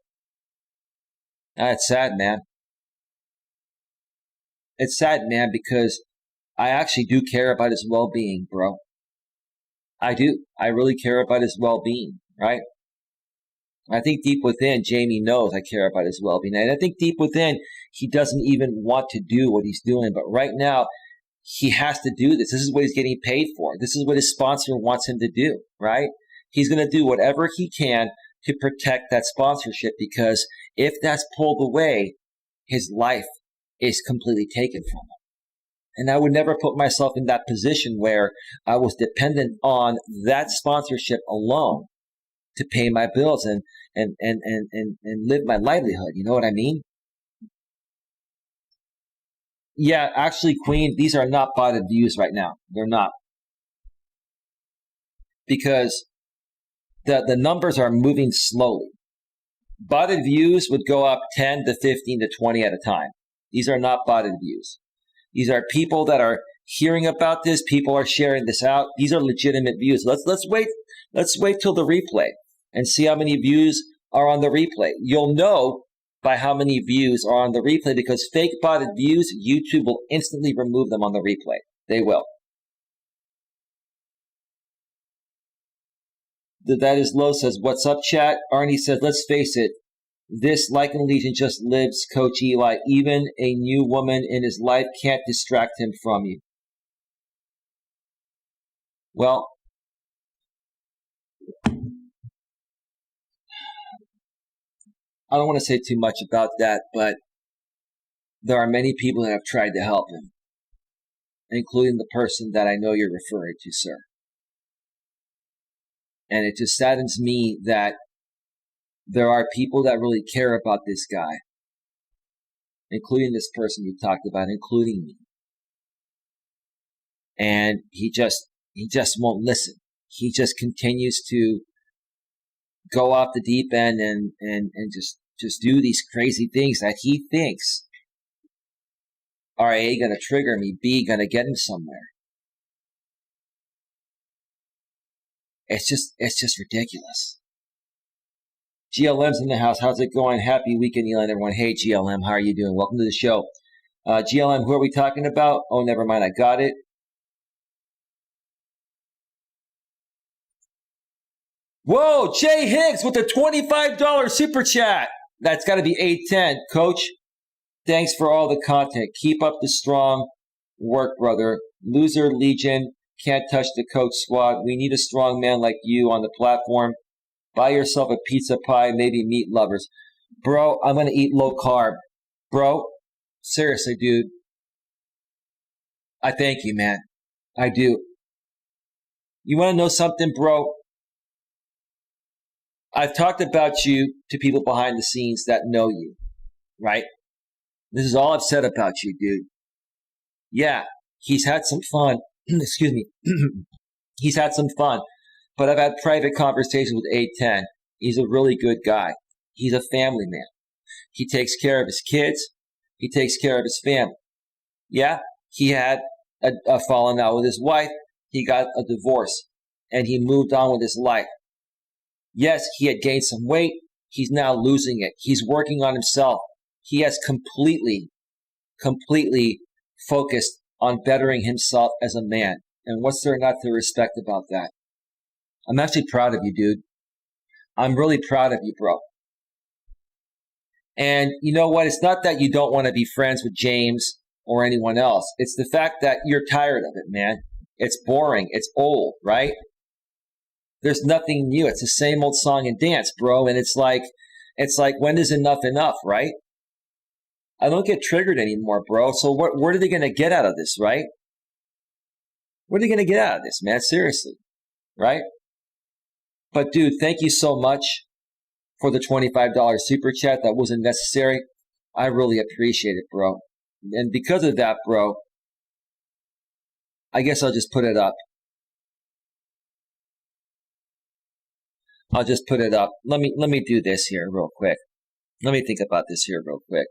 That's sad, man. It's sad, man, because I actually do care about his well-being, bro. I do. I really care about his well-being, right? I think deep within, Jamie knows I care about his well-being. And I think deep within, he doesn't even want to do what he's doing. But right now, he has to do this. This is what he's getting paid for. This is what his sponsor wants him to do, right? He's going to do whatever he can to protect that sponsorship, because if that's pulled away, his life is completely taken from him. And I would never put myself in that position where I was dependent on that sponsorship alone to pay my bills and live my livelihood. You know what I mean? Yeah, actually, Queen, these are not botted views right now. They're not. Because the numbers are moving slowly. Botted views would go up 10 to 15 to 20 at a time. These are not botted views. These are people that are hearing about this. People are sharing this out. These are legitimate views. Let's wait. Let's wait till the replay and see how many views are on the replay. You'll know by how many views are on the replay, because fake botted views, YouTube will instantly remove them on the replay. They will. That is low says, what's up, chat? Arnie says, let's face it, this Lycan Legion just lives Coach Eli. Even a new woman in his life can't distract him from you. Well, I don't want to say too much about that, but there are many people that have tried to help him, including the person that I know you're referring to, sir. And it just saddens me that there are people that really care about this guy, including this person you talked about, including me. And he just won't listen. He just continues to go off the deep end and just do these crazy things that he thinks are A, going to trigger me, B, going to get him somewhere. It's just ridiculous. GLM's in the house. How's it going? Happy weekend, Eli, and everyone. Hey, GLM, how are you doing? Welcome to the show. GLM, who are we talking about? Oh, never mind. I got it. Whoa, Jay Higgs with a $25 super chat. That's got to be 810. Coach, thanks for all the content. Keep up the strong work, brother. Loser Legion Can't touch the coach squad. We need a strong man like you on the platform. Buy yourself a pizza pie, maybe meat lovers. Bro, I'm going to eat low carb. Bro, seriously, dude. I thank you, man. I do. You want to know something, bro? I've talked about you to people behind the scenes that know you, right? This is all I've said about you, dude. Yeah, he's had some fun. Excuse me. He's had some fun. But I've had private conversations with 810. He's a really good guy. He's a family man. He takes care of his kids. He takes care of his family. Yeah, he had a falling out with his wife. He got a divorce. And he moved on with his life. Yes, he had gained some weight. He's now losing it. He's working on himself. He has completely focused on bettering himself as a man. And what's there not to respect about that? I'm actually proud of you, dude. I'm really proud of you, bro. And you know what? It's not that you don't want to be friends with James or anyone else. It's the fact that you're tired of it, man. It's boring. It's old, right? There's nothing new. It's the same old song and dance, bro. And it's like, when is enough, right? I don't get triggered anymore, bro. So what are they going to get out of this, right? What are they going to get out of this, man? Seriously, right? But dude, thank you so much for the $25 super chat. That wasn't necessary. I really appreciate it, bro. And because of that, bro, I guess I'll just put it up. I'll just put it up. Let me do this here real quick. Let me think about this here real quick.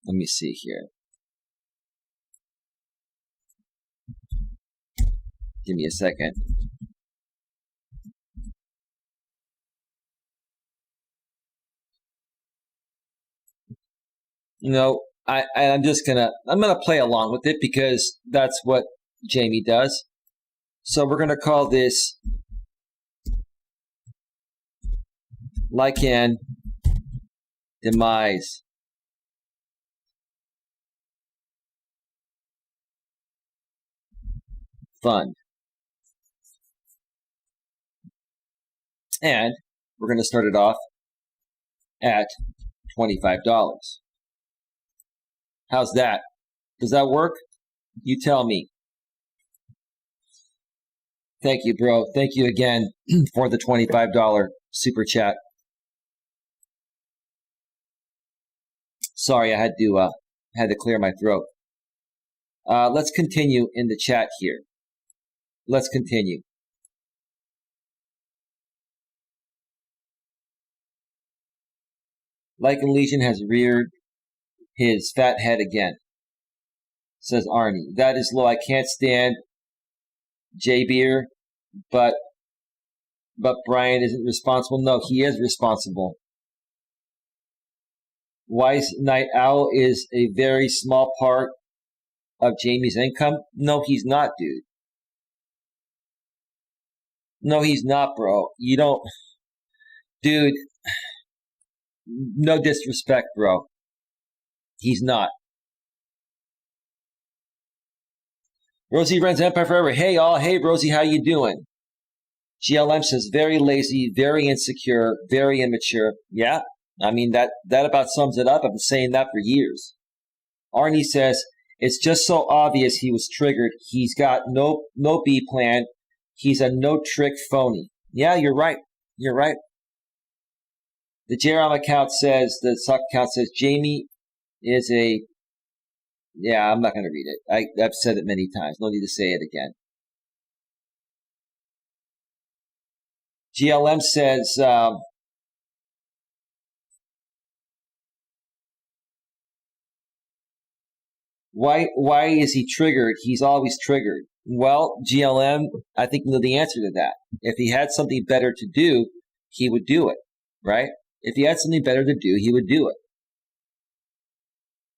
Let me see here. Give me a second. You know, I'm gonna play along with it because that's what Jamie does. So we're gonna call this Lycan Demise. Fund. And we're going to start it off at $25. How's that? Does that work? You tell me. Thank you, bro. Thank you again for the $25 super chat. Sorry, I had to clear my throat. Let's continue in the chat here. Let's continue. Lycan Legion has reared his fat head again, says Arnie. That is low. I can't stand J-Beer, but Brian isn't responsible. No, he is responsible. Wise Night Owl is a very small part of Jamie's income. No, he's not, dude. No, he's not, bro. You don't... Dude, no disrespect, bro. He's not. Rosie runs Empire Forever. Hey, all. Hey, Rosie, how you doing? GLM says, very lazy, very insecure, very immature. Yeah, I mean, that about sums it up. I've been saying that for years. Arnie says, it's just so obvious he was triggered. He's got no B plan. He's a no-trick phony. Yeah, you're right. You're right. The JRM account says, the sock account says, Jamie is a... Yeah, I'm not going to read it. I've said it many times. No need to say it again. GLM says... Why is he triggered? He's always triggered. Well, GLM, I think you know the answer to that. If he had something better to do, he would do it, right? If he had something better to do, he would do it.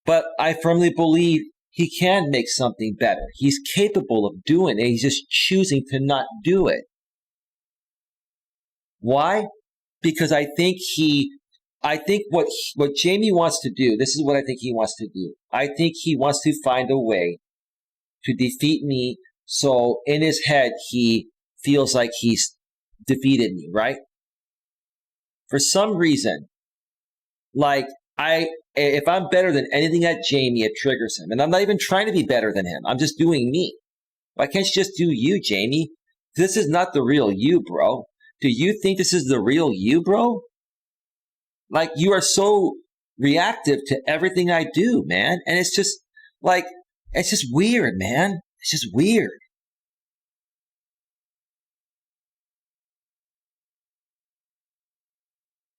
But I firmly believe he can make something better. He's capable of doing it. He's just choosing to not do it. Why? Because I think what Jamie wants to do, this is what I think he wants to do. I think he wants to find a way to defeat me, so in his head he feels like he's defeated me, right? For some reason, like if I'm better than anything at Jamie, it triggers him. And I'm not even trying to be better than him. I'm just doing me. Why can't you just do you, Jamie? This is not the real you, bro. Do you think this is the real you, bro? Like, you are so reactive to everything I do, man. And it's just like, it's just weird, man. It's just weird.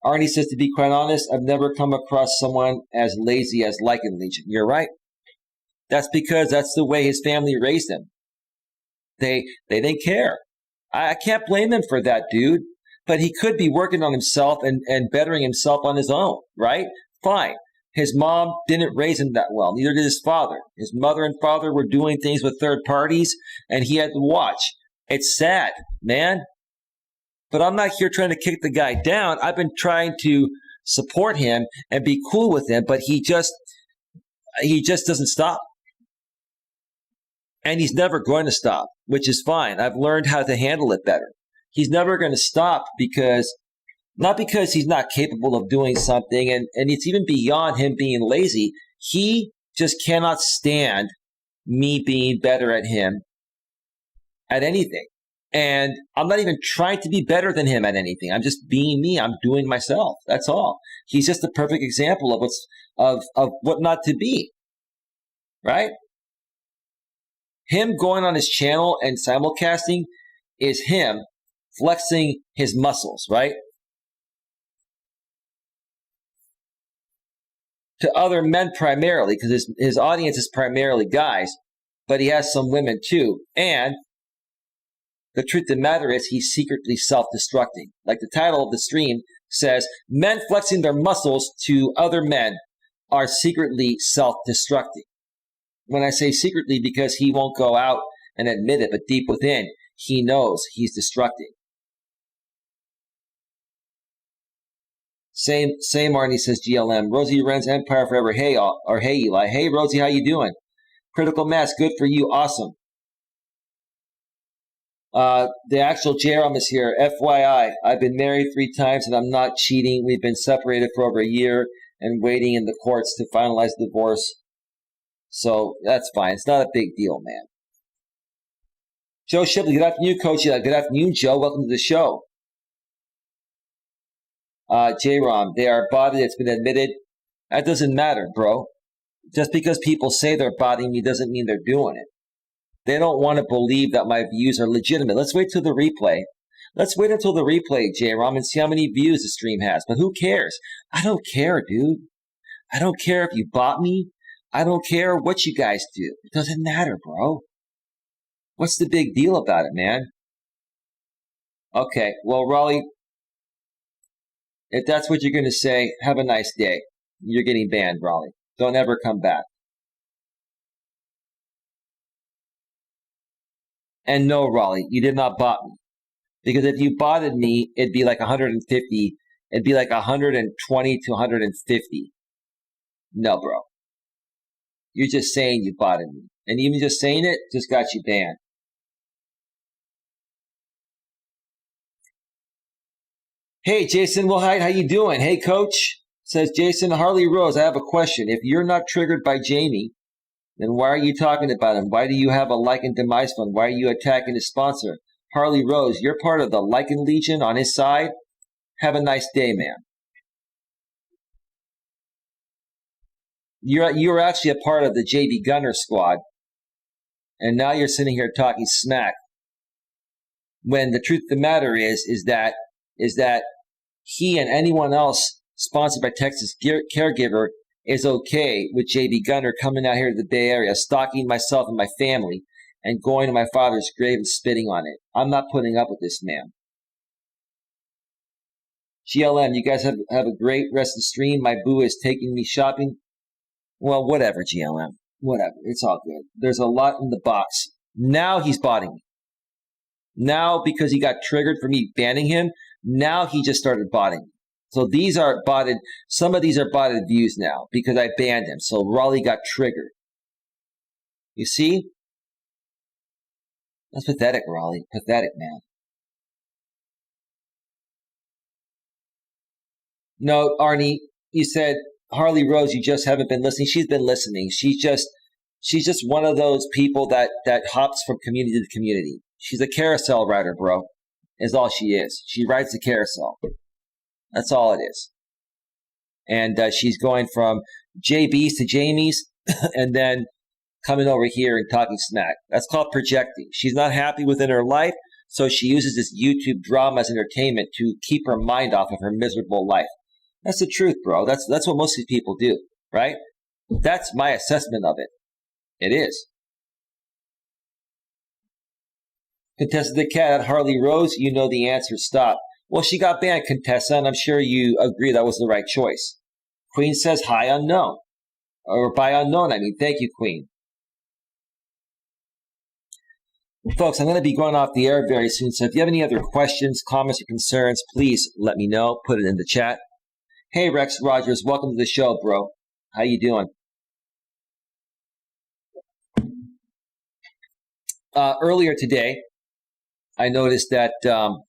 Arnie says, to be quite honest, I've never come across someone as lazy as Lichen Legion. You're right. That's because that's the way his family raised him. They didn't care. I can't blame him for that, dude. But he could be working on himself and bettering himself on his own, right? Fine. His mom didn't raise him that well. Neither did his father. His mother and father were doing things with third parties, and he had to watch. It's sad, man. But I'm not here trying to kick the guy down. I've been trying to support him and be cool with him, but he just doesn't stop. And he's never going to stop, which is fine. I've learned how to handle it better. He's never going to stop not because he's not capable of doing something, and it's even beyond him being lazy. He just cannot stand me being better at him at anything. And I'm not even trying to be better than him at anything. I'm just being me. I'm doing myself. That's all. He's just a perfect example of what not to be. Right? Him going on his channel and simulcasting is him flexing his muscles, right? To other men primarily, because his audience is primarily guys, but he has some women too. And the truth of the matter is he's secretly self-destructing. Like the title of the stream says, men flexing their muscles to other men are secretly self-destructing. When I say secretly, because he won't go out and admit it, but deep within, he knows he's destructing. Same Arnie says GLM. Rosie Wren's Empire Forever. Hey, or hey Eli. Hey Rosie, how you doing? Critical Mass, good for you. Awesome. The actual Jerome is here. FYI, I've been married 3 times and I'm not cheating. We've been separated for over a year and waiting in the courts to finalize the divorce. So that's fine. It's not a big deal, man. Joe Shipley, good afternoon, Coach Eli. Good afternoon, Joe. Welcome to the show. J-Rom, they are body that's been admitted. That doesn't matter, bro. Just because people say they're bodying me doesn't mean they're doing it. They don't want to believe that my views are legitimate. Let's wait till the replay. Let's wait until the replay, J-Rom, and see how many views the stream has. But who cares? I don't care, dude. I don't care if you bought me. I don't care what you guys do. It doesn't matter, bro. What's the big deal about it, man? Okay, well, Raleigh, if that's what you're going to say, have a nice day. You're getting banned, Raleigh. Don't ever come back. And no, Raleigh, you did not bot me. Because if you botted me, it'd be like 150. It'd be like 120 to 150. No, bro. You're just saying you botted me. And even just saying it just got you banned. Hey, Jason Wilhite, how you doing? Hey, Coach. Says Jason, Harley Rose, I have a question. If you're not triggered by Jamie, then why are you talking about him? Why do you have a Lichen Demise Fund? Why are you attacking his sponsor? Harley Rose, you're part of the Lichen Legion on his side. Have a nice day, man. You're actually a part of the JB Gunner squad. And now you're sitting here talking smack. When the truth of the matter is that he and anyone else sponsored by Texas Caregiver is okay with JB Gunner coming out here to the Bay Area, stalking myself and my family, and going to my father's grave and spitting on it. I'm not putting up with this man. GLM, you guys have a great rest of the stream. My boo is taking me shopping. Well, whatever, GLM. Whatever. It's all good. There's a lot in the box. Now he's botting me. Now, because he got triggered for me banning him, Now he just started botting. So these are botted. Some of these are botted views now because I banned him. So Raleigh got triggered. You see? That's pathetic, Raleigh. Pathetic, man. No, Arnie, you said Harley Rose, you just haven't been listening. She's been listening. She's just one of those people that hops from community to community. She's a carousel rider, bro. Is all she is. She rides the carousel. That's all it is. And she's going from JB's to Jamie's and then coming over here and talking smack. That's called projecting. She's not happy within her life, so she uses this YouTube drama as entertainment to keep her mind off of her miserable life. That's the truth, bro. That's what most of these people do, right? That's my assessment of it. It is. Contessa the Cat, Harley Rose, you know the answer. Stop. Well, she got banned, Contessa, and I'm sure you agree that was the right choice. Queen says hi unknown. Or by unknown, I mean. Thank you, Queen. Folks, I'm going to be going off the air very soon, so if you have any other questions, comments, or concerns, please let me know. Put it in the chat. Hey, Rex Rogers, welcome to the show, bro. How you doing? Earlier today, I noticed that JB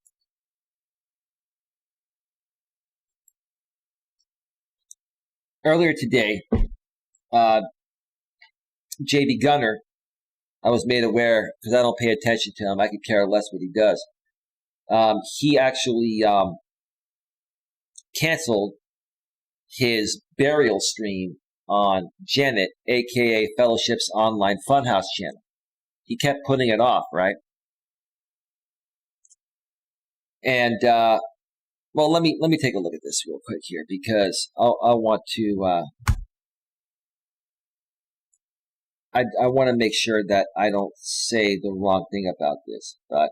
Gunner, I was made aware, because I don't pay attention to him. I could care less what he does. He actually canceled his burial stream on Janet, a.k.a. Fellowship's online funhouse channel. He kept putting it off, right? And, well, let me take a look at this real quick here, because I want to, I want to make sure that I don't say the wrong thing about this, but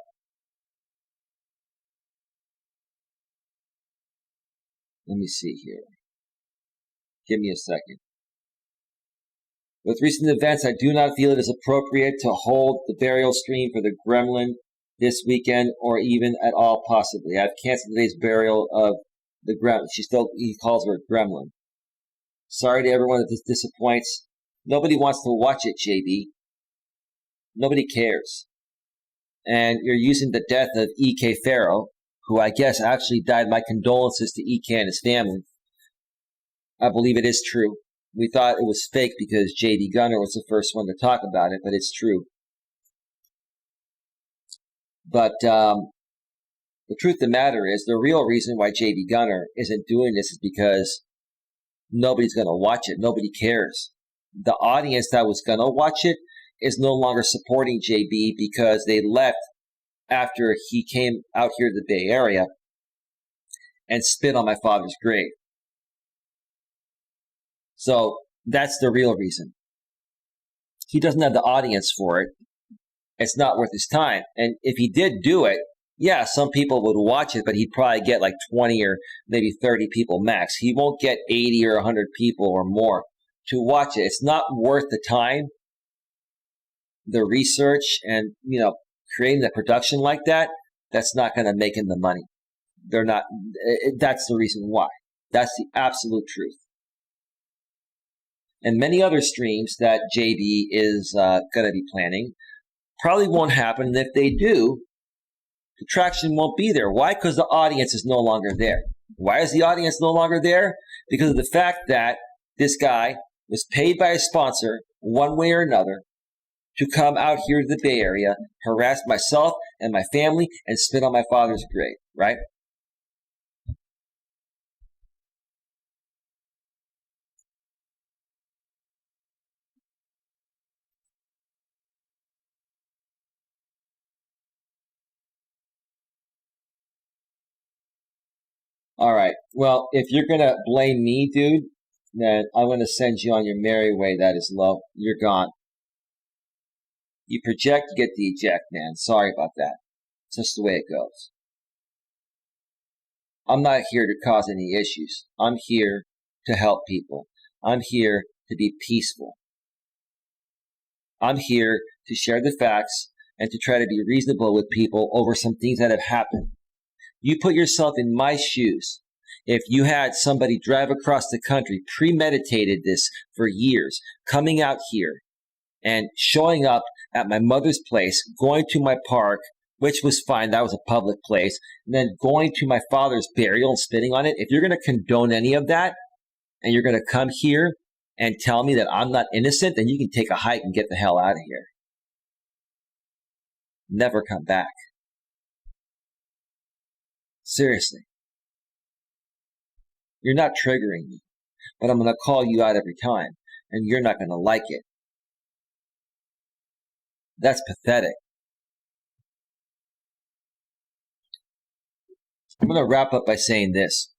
let me see here. Give me a second. With recent events, I do not feel it is appropriate to hold the burial stream for the gremlin this weekend or even at all possibly. I've canceled today's burial of the gremlin. He calls her a gremlin. Sorry to everyone that this disappoints. Nobody wants to watch it, JB. Nobody cares. And you're using the death of E.K. Farrow, who I guess actually died. My condolences to E.K. and his family. I believe it is true. We thought it was fake because J.D. Gunner was the first one to talk about it, but it's true. But the truth of the matter is, the real reason why J.D. Gunner isn't doing this is because nobody's going to watch it. Nobody cares. The audience that was going to watch it is no longer supporting JB because they left after he came out here to the Bay Area and spit on my father's grave. So that's the real reason. He doesn't have the audience for it. It's not worth his time. And if he did do it, yeah, some people would watch it, but he'd probably get like 20 or maybe 30 people max. He won't get 80 or 100 people or more to watch it. It's not worth the time, the research, and, creating the production like that. That's not going to make him the money. They're not. That's the reason why. That's the absolute truth. And many other streams that JB is going to be planning probably won't happen. And if they do, the traction won't be there. Why? Because the audience is no longer there. Why is the audience no longer there? Because of the fact that this guy was paid by a sponsor one way or another to come out here to the Bay Area, harass myself and my family, and spit on my father's grave, right? All right. Well, if you're going to blame me, dude, then I'm going to send you on your merry way. That is low. You're gone. You project, you get the eject, man. Sorry about that. It's just the way it goes. I'm not here to cause any issues. I'm here to help people. I'm here to be peaceful. I'm here to share the facts and to try to be reasonable with people over some things that have happened. You put yourself in my shoes. If you had somebody drive across the country, premeditated this for years, coming out here and showing up at my mother's place, going to my park, which was fine, that was a public place, and then going to my father's burial and spitting on it, if you're going to condone any of that, and you're going to come here and tell me that I'm not innocent, then you can take a hike and get the hell out of here. Never come back. Seriously. You're not triggering me, but I'm going to call you out every time, and you're not going to like it. That's pathetic. I'm going to wrap up by saying this.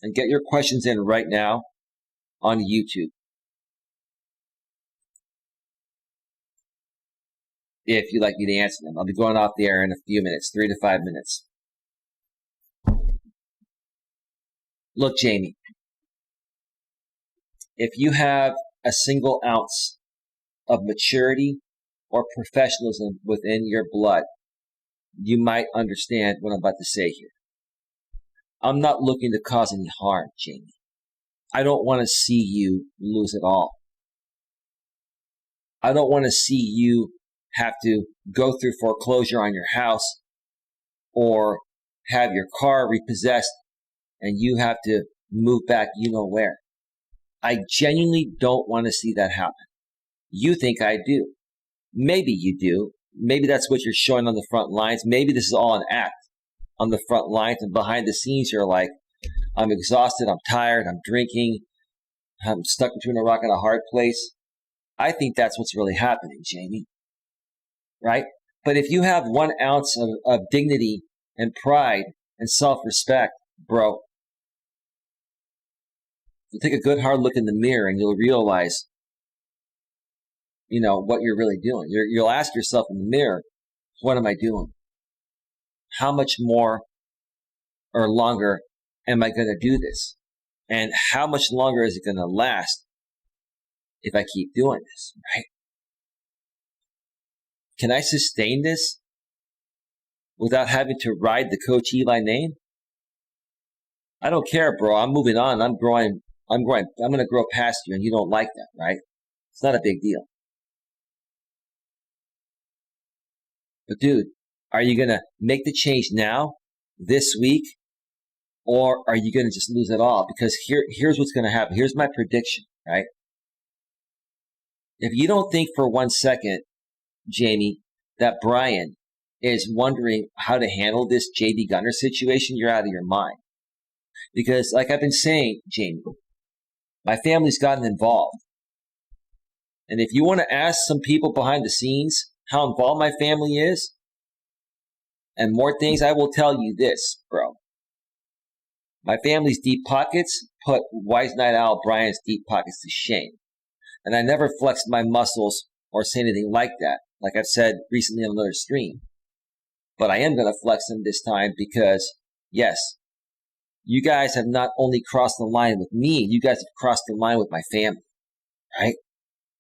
And get your questions in right now on YouTube. If you'd like me to answer them. I'll be going off the air in a few minutes, 3 to 5 minutes. Look, Jamie, if you have a single ounce of maturity or professionalism within your blood, you might understand what I'm about to say here. I'm not looking to cause any harm, Jamie. I don't want to see you lose it all. I don't want to see you have to go through foreclosure on your house or have your car repossessed and you have to move back you know where. I genuinely don't want to see that happen. You think I do. Maybe you do. Maybe that's what you're showing on the front lines. Maybe this is all an act on the front lines, and behind the scenes you're like, I'm exhausted, I'm tired, I'm drinking, I'm stuck between a rock and a hard place. I think that's what's really happening, Jamie. Right? But if you have 1 ounce of dignity and pride and self-respect, bro, you'll take a good hard look in the mirror and you'll realize, what you're really doing. You'll ask yourself in the mirror, what am I doing? How much more or longer am I going to do this? And how much longer is it going to last if I keep doing this, right? Can I sustain this without having to ride the Coach Eli name? I don't care, bro. I'm moving on. I'm growing. I'm going to grow past you, and you don't like that, right? It's not a big deal. But dude, are you going to make the change now, this week, or are you going to just lose it all? Because here's what's going to happen. Here's my prediction, right? If you don't think for 1 second, Jamie, that Brian is wondering how to handle this JD Gunner situation, you're out of your mind. Because like I've been saying, Jamie, my family's gotten involved. And if you want to ask some people behind the scenes how involved my family is, and more things, I will tell you this, bro. My family's deep pockets put Wise Night Owl Brian's deep pockets to shame. And I never flexed my muscles or say anything like that, like I've said recently on another stream. But I am going to flex them this time because, yes, you guys have not only crossed the line with me, you guys have crossed the line with my family, right?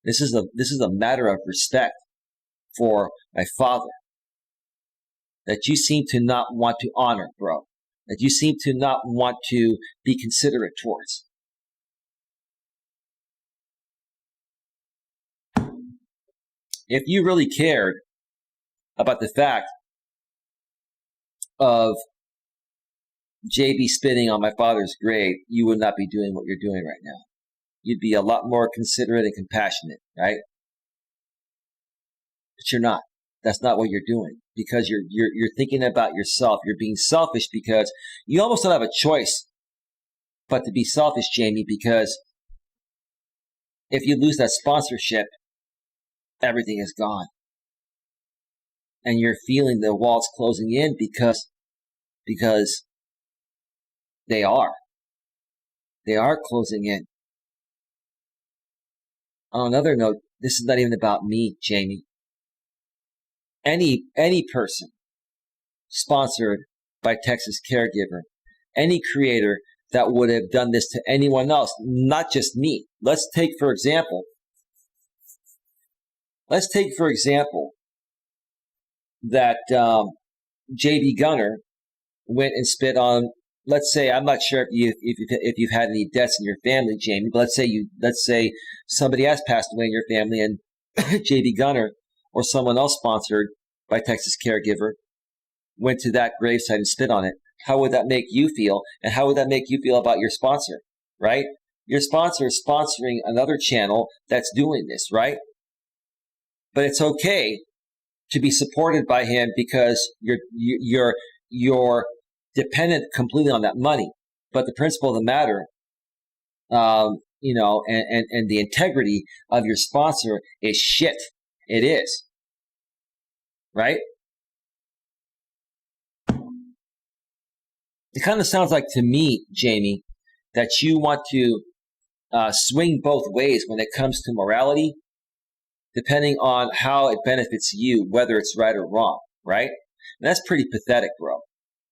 This is a matter of respect for my father that you seem to not want to honor, bro. That you seem to not want to be considerate towards. If you really cared about the fact of JB spitting on my father's grave, you would not be doing what you're doing right now. You'd be a lot more considerate and compassionate, right? But you're not. That's not what you're doing because you're thinking about yourself. You're being selfish because you almost don't have a choice but to be selfish, Jamie, because if you lose that sponsorship, everything is gone. And you're feeling the walls closing in because they are. They are closing in. On another note, this is not even about me, Jamie. Any person sponsored by Texas Caregiver, any creator that would have done this to anyone else, not just me. Let's take, for example, that JB Gunner went and spit on, let's say, I'm not sure if you've had any deaths in your family, Jamie, but let's say somebody has passed away in your family and JB Gunner or someone else sponsored by Texas Caregiver went to that gravesite and spit on it. How would that make you feel? And how would that make you feel about your sponsor, right? Your sponsor is sponsoring another channel that's doing this, right? But it's okay to be supported by him because you're dependent completely on that money. But the principle of the matter, and the integrity of your sponsor is shit. It is, right? It kind of sounds like to me, Jamie, that you want to swing both ways when it comes to morality, depending on how it benefits you, whether it's right or wrong, right? And that's pretty pathetic, bro.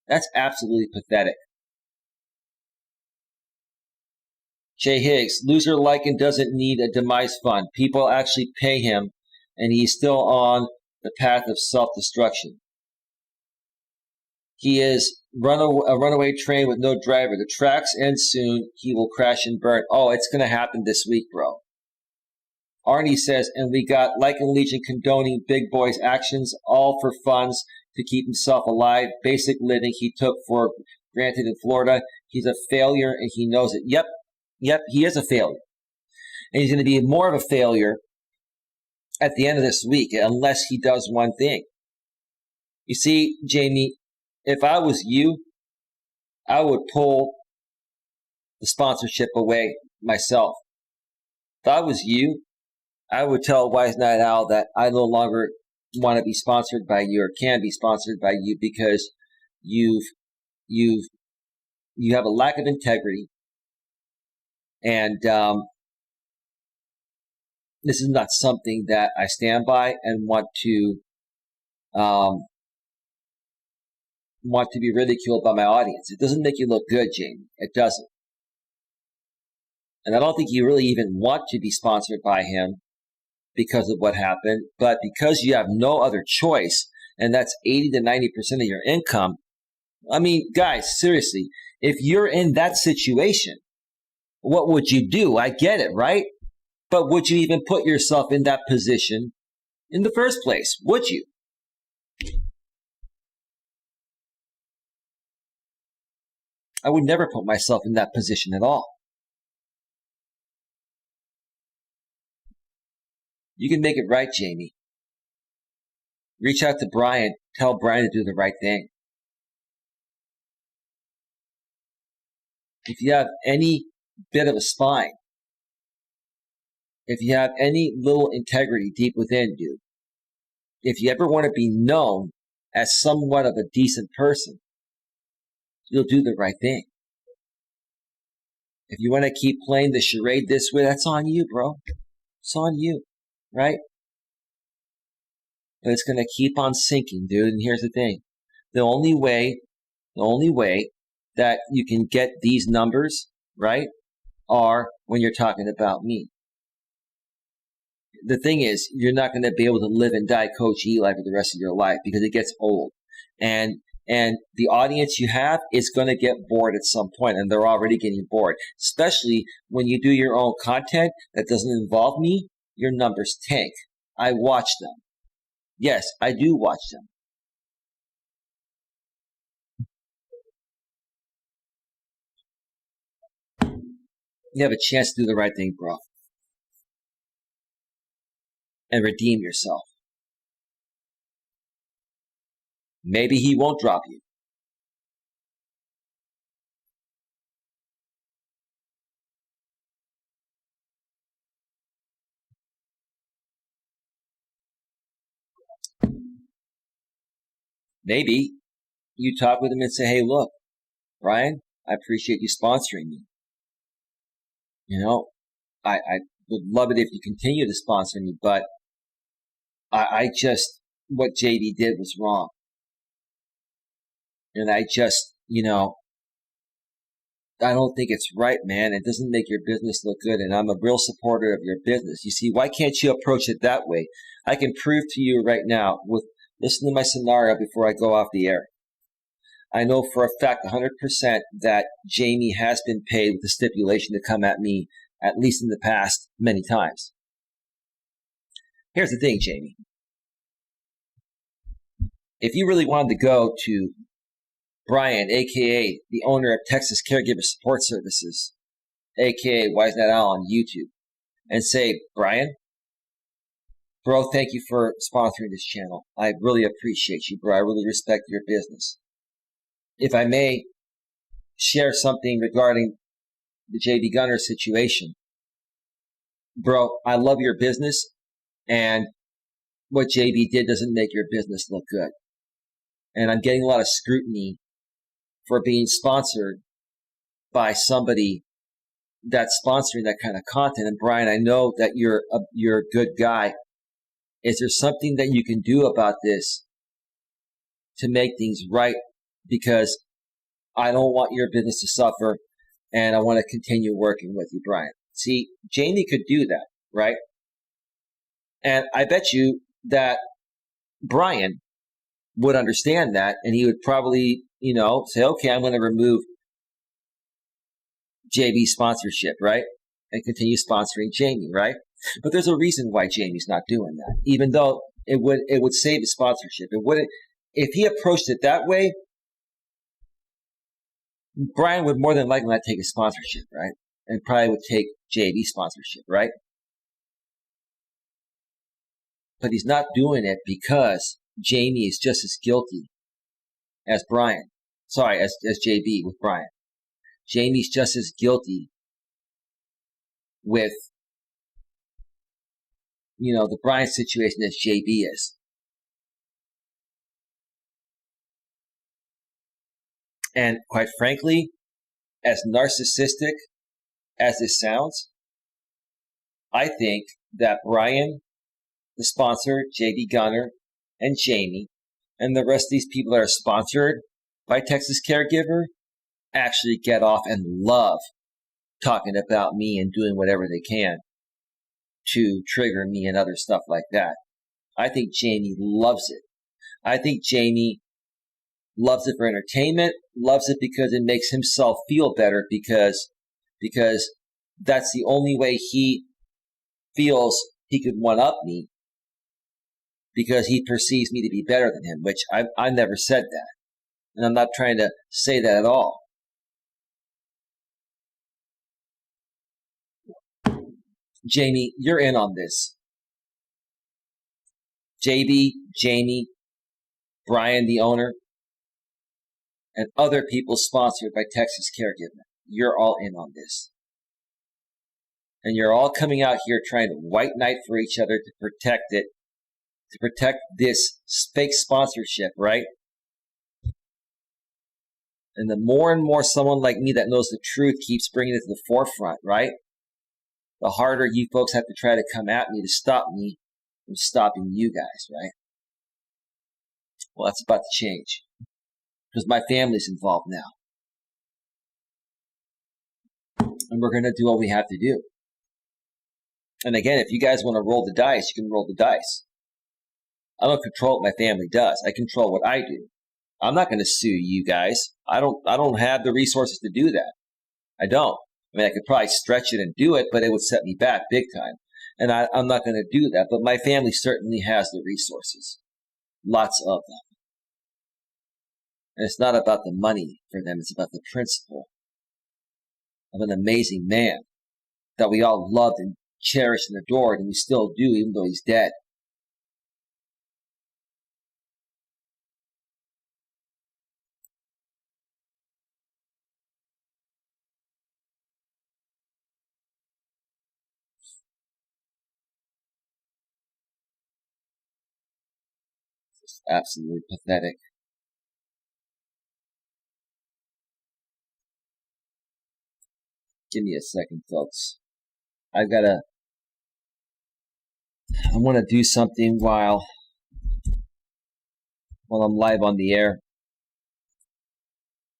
That's absolutely pathetic. Jay Higgs, loser Lycan doesn't need a demise fund. People actually pay him, and he's still on the path of self-destruction. He is a runaway train with no driver. The tracks end soon. He will crash and burn. Oh, it's going to happen this week, bro. Arnie says, and we got Lycan Legion condoning big boys' actions, all for funds to keep himself alive. Basic living he took for granted in Florida. He's a failure, and he knows it. Yep, he is a failure. And he's going to be more of a failure at the end of this week, unless he does one thing. You see, Jamie, if I was you, I would pull the sponsorship away myself. If I was you, I would tell Wise Night Owl that I no longer want to be sponsored by you or can be sponsored by you because you have a lack of integrity, and this is not something that I stand by and want to be ridiculed by my audience. It doesn't make you look good, Jamie. It doesn't. And I don't think you really even want to be sponsored by him because of what happened, but because you have no other choice, and that's 80 to 90% of your income. I mean, guys, seriously, if you're in that situation, what would you do? I get it, right? But would you even put yourself in that position in the first place? Would you? I would never put myself in that position at all. You can make it right, Jamie. Reach out to Brian. Tell Brian to do the right thing. If you have any bit of a spine, if you have any little integrity deep within you, if you ever want to be known as somewhat of a decent person, you'll do the right thing. If you want to keep playing the charade this way, that's on you, bro. It's on you, right? But it's going to keep on sinking, dude. And here's the thing. The only way that you can get these numbers, right, are when you're talking about me. The thing is, you're not going to be able to live and die Coach Eli for the rest of your life because it gets old. And the audience you have is going to get bored at some point, and they're already getting bored. Especially when you do your own content that doesn't involve me, your numbers tank. I watch them. Yes, I do watch them. You have a chance to do the right thing, bro. And redeem yourself. Maybe he won't drop you. Maybe you talk with him and say, hey, look, Brian, I appreciate you sponsoring me. You know, I would love it if you continue to sponsor me, but I just, what JD did was wrong. And I just, I don't think it's right, man. It doesn't make your business look good. And I'm a real supporter of your business. You see, why can't you approach it that way? I can prove to you right now with Listen to my scenario before I go off the air. I know for a fact 100% that Jamie has been paid with the stipulation to come at me, at least in the past, many times. Here's the thing, Jamie. If you really wanted to go to Brian, a.k.a. the owner of Texas Caregiver Support Services, a.k.a. Why Is That Al on YouTube, and say, Brian, bro, thank you for sponsoring this channel. I really appreciate you, bro. I really respect your business. If I may share something regarding the JB Gunner situation. Bro, I love your business, and what JB did doesn't make your business look good. And I'm getting a lot of scrutiny for being sponsored by somebody that's sponsoring that kind of content. And Brian, I know that you're a good guy. Is there something that you can do about this to make things right? Because I don't want your business to suffer, and I want to continue working with you, Brian. See, Jamie could do that, right? And I bet you that Brian would understand that, and he would probably, say, okay, I'm going to remove JB's sponsorship, right? And continue sponsoring Jamie, right? But there's a reason why Jamie's not doing that, even though it would save his sponsorship. It wouldn't, if he approached it that way, Brian would more than likely not take his sponsorship, right? And probably would take JB's sponsorship, right? But he's not doing it because Jamie is just as guilty as Brian. Sorry, as JB with Brian. Jamie's just as guilty with, the Brian situation as JB is. And quite frankly, as narcissistic as this sounds, I think that Brian, the sponsor, JB Gunner, and Jamie, and the rest of these people that are sponsored by Texas Caregiver actually get off and love talking about me and doing whatever they can to trigger me and other stuff like that. I think Jamie loves it. I think Jamie loves it for entertainment, loves it because it makes himself feel better because that's the only way he feels he could one-up me, because he perceives me to be better than him, which I never said that. And I'm not trying to say that at all. Jamie, you're in on this. JB, Jamie, Brian, the owner, and other people sponsored by Texas Caregiver, you're all in on this. And you're all coming out here trying to white knight for each other to protect it, to protect this fake sponsorship, right? And the more and more someone like me that knows the truth keeps bringing it to the forefront, right? The harder you folks have to try to come at me to stop me from stopping you guys, right? Well, that's about to change, because my family's involved now. And we're going to do what we have to do. And again, if you guys want to roll the dice, you can roll the dice. I don't control what my family does. I control what I do. I'm not going to sue you guys. I don't have the resources to do that. I don't. I mean, I could probably stretch it and do it, but it would set me back big time. And I'm not going to do that. But my family certainly has the resources. Lots of them. And it's not about the money for them. It's about the principle of an amazing man that we all loved and cherished and adored, and we still do, even though he's dead. It's absolutely pathetic. Give me a second, folks. I want to do something while I'm live on the air.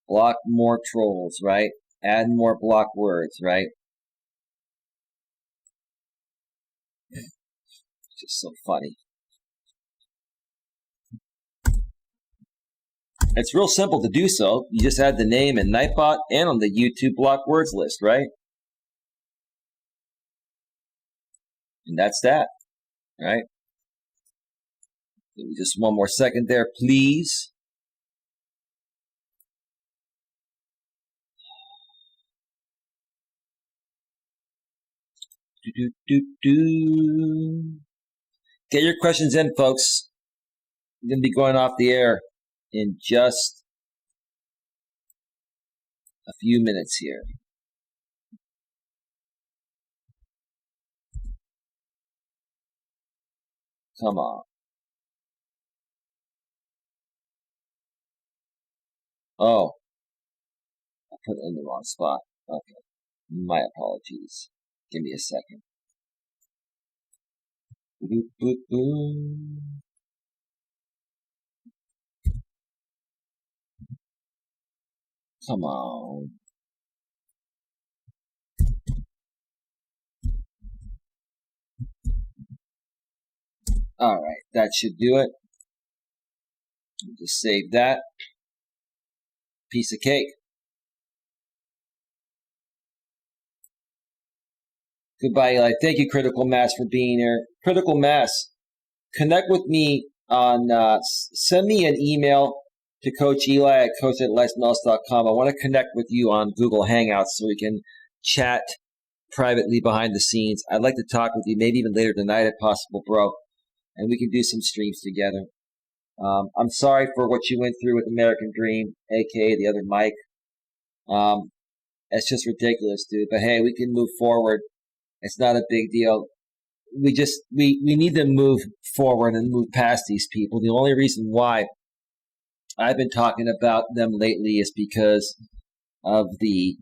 Block more trolls, right? Add more block words, right? It's just so funny. It's real simple to do so. You just add the name and Nightbot and on the YouTube block words list, right? And that's that, right? Give me just one more second there, please. Get your questions in, folks. I'm going to be going off the air in just a few minutes here. Come on. Oh, I put it in the wrong spot. Okay. My apologies. Give me a second. Boop, boop, boop. Come on. All right, that should do it. Just save that. Piece of cake. Goodbye, Eli. Thank you, Critical Mass, for being here. Critical Mass, connect with me on, send me an email to Coach Eli at coach@eliasmelas.com. I want to connect with you on Google Hangouts so we can chat privately behind the scenes. I'd like to talk with you, maybe even later tonight if possible, bro, and we can do some streams together. I'm sorry for what you went through with American Dream, aka the other Mike. It's just ridiculous, dude. But hey, we can move forward. It's not a big deal. We need to move forward and move past these people. The only reason why I've been talking about them lately is because of the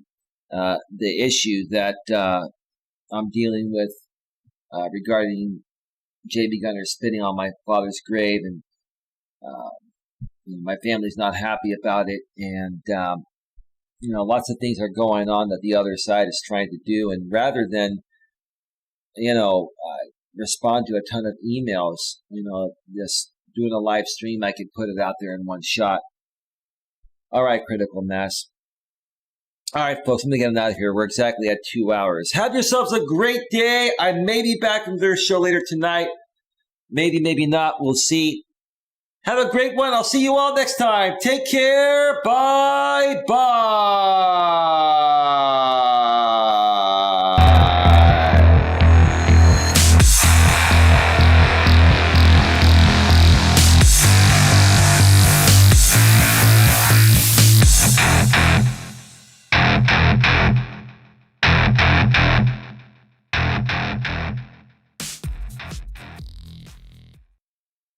issue that I'm dealing with regarding J.B. Gunner spitting on my father's grave, and my family's not happy about it, and lots of things are going on that the other side is trying to do, and rather than respond to a ton of emails, just doing a live stream, I could put it out there in one shot. All right, Critical Mass. All right, folks, I'm going to get out of here. We're exactly at 2 hours. Have yourselves a great day. I may be back from their show later tonight. Maybe, maybe not. We'll see. Have a great one. I'll see you all next time. Take care. Bye. Bye.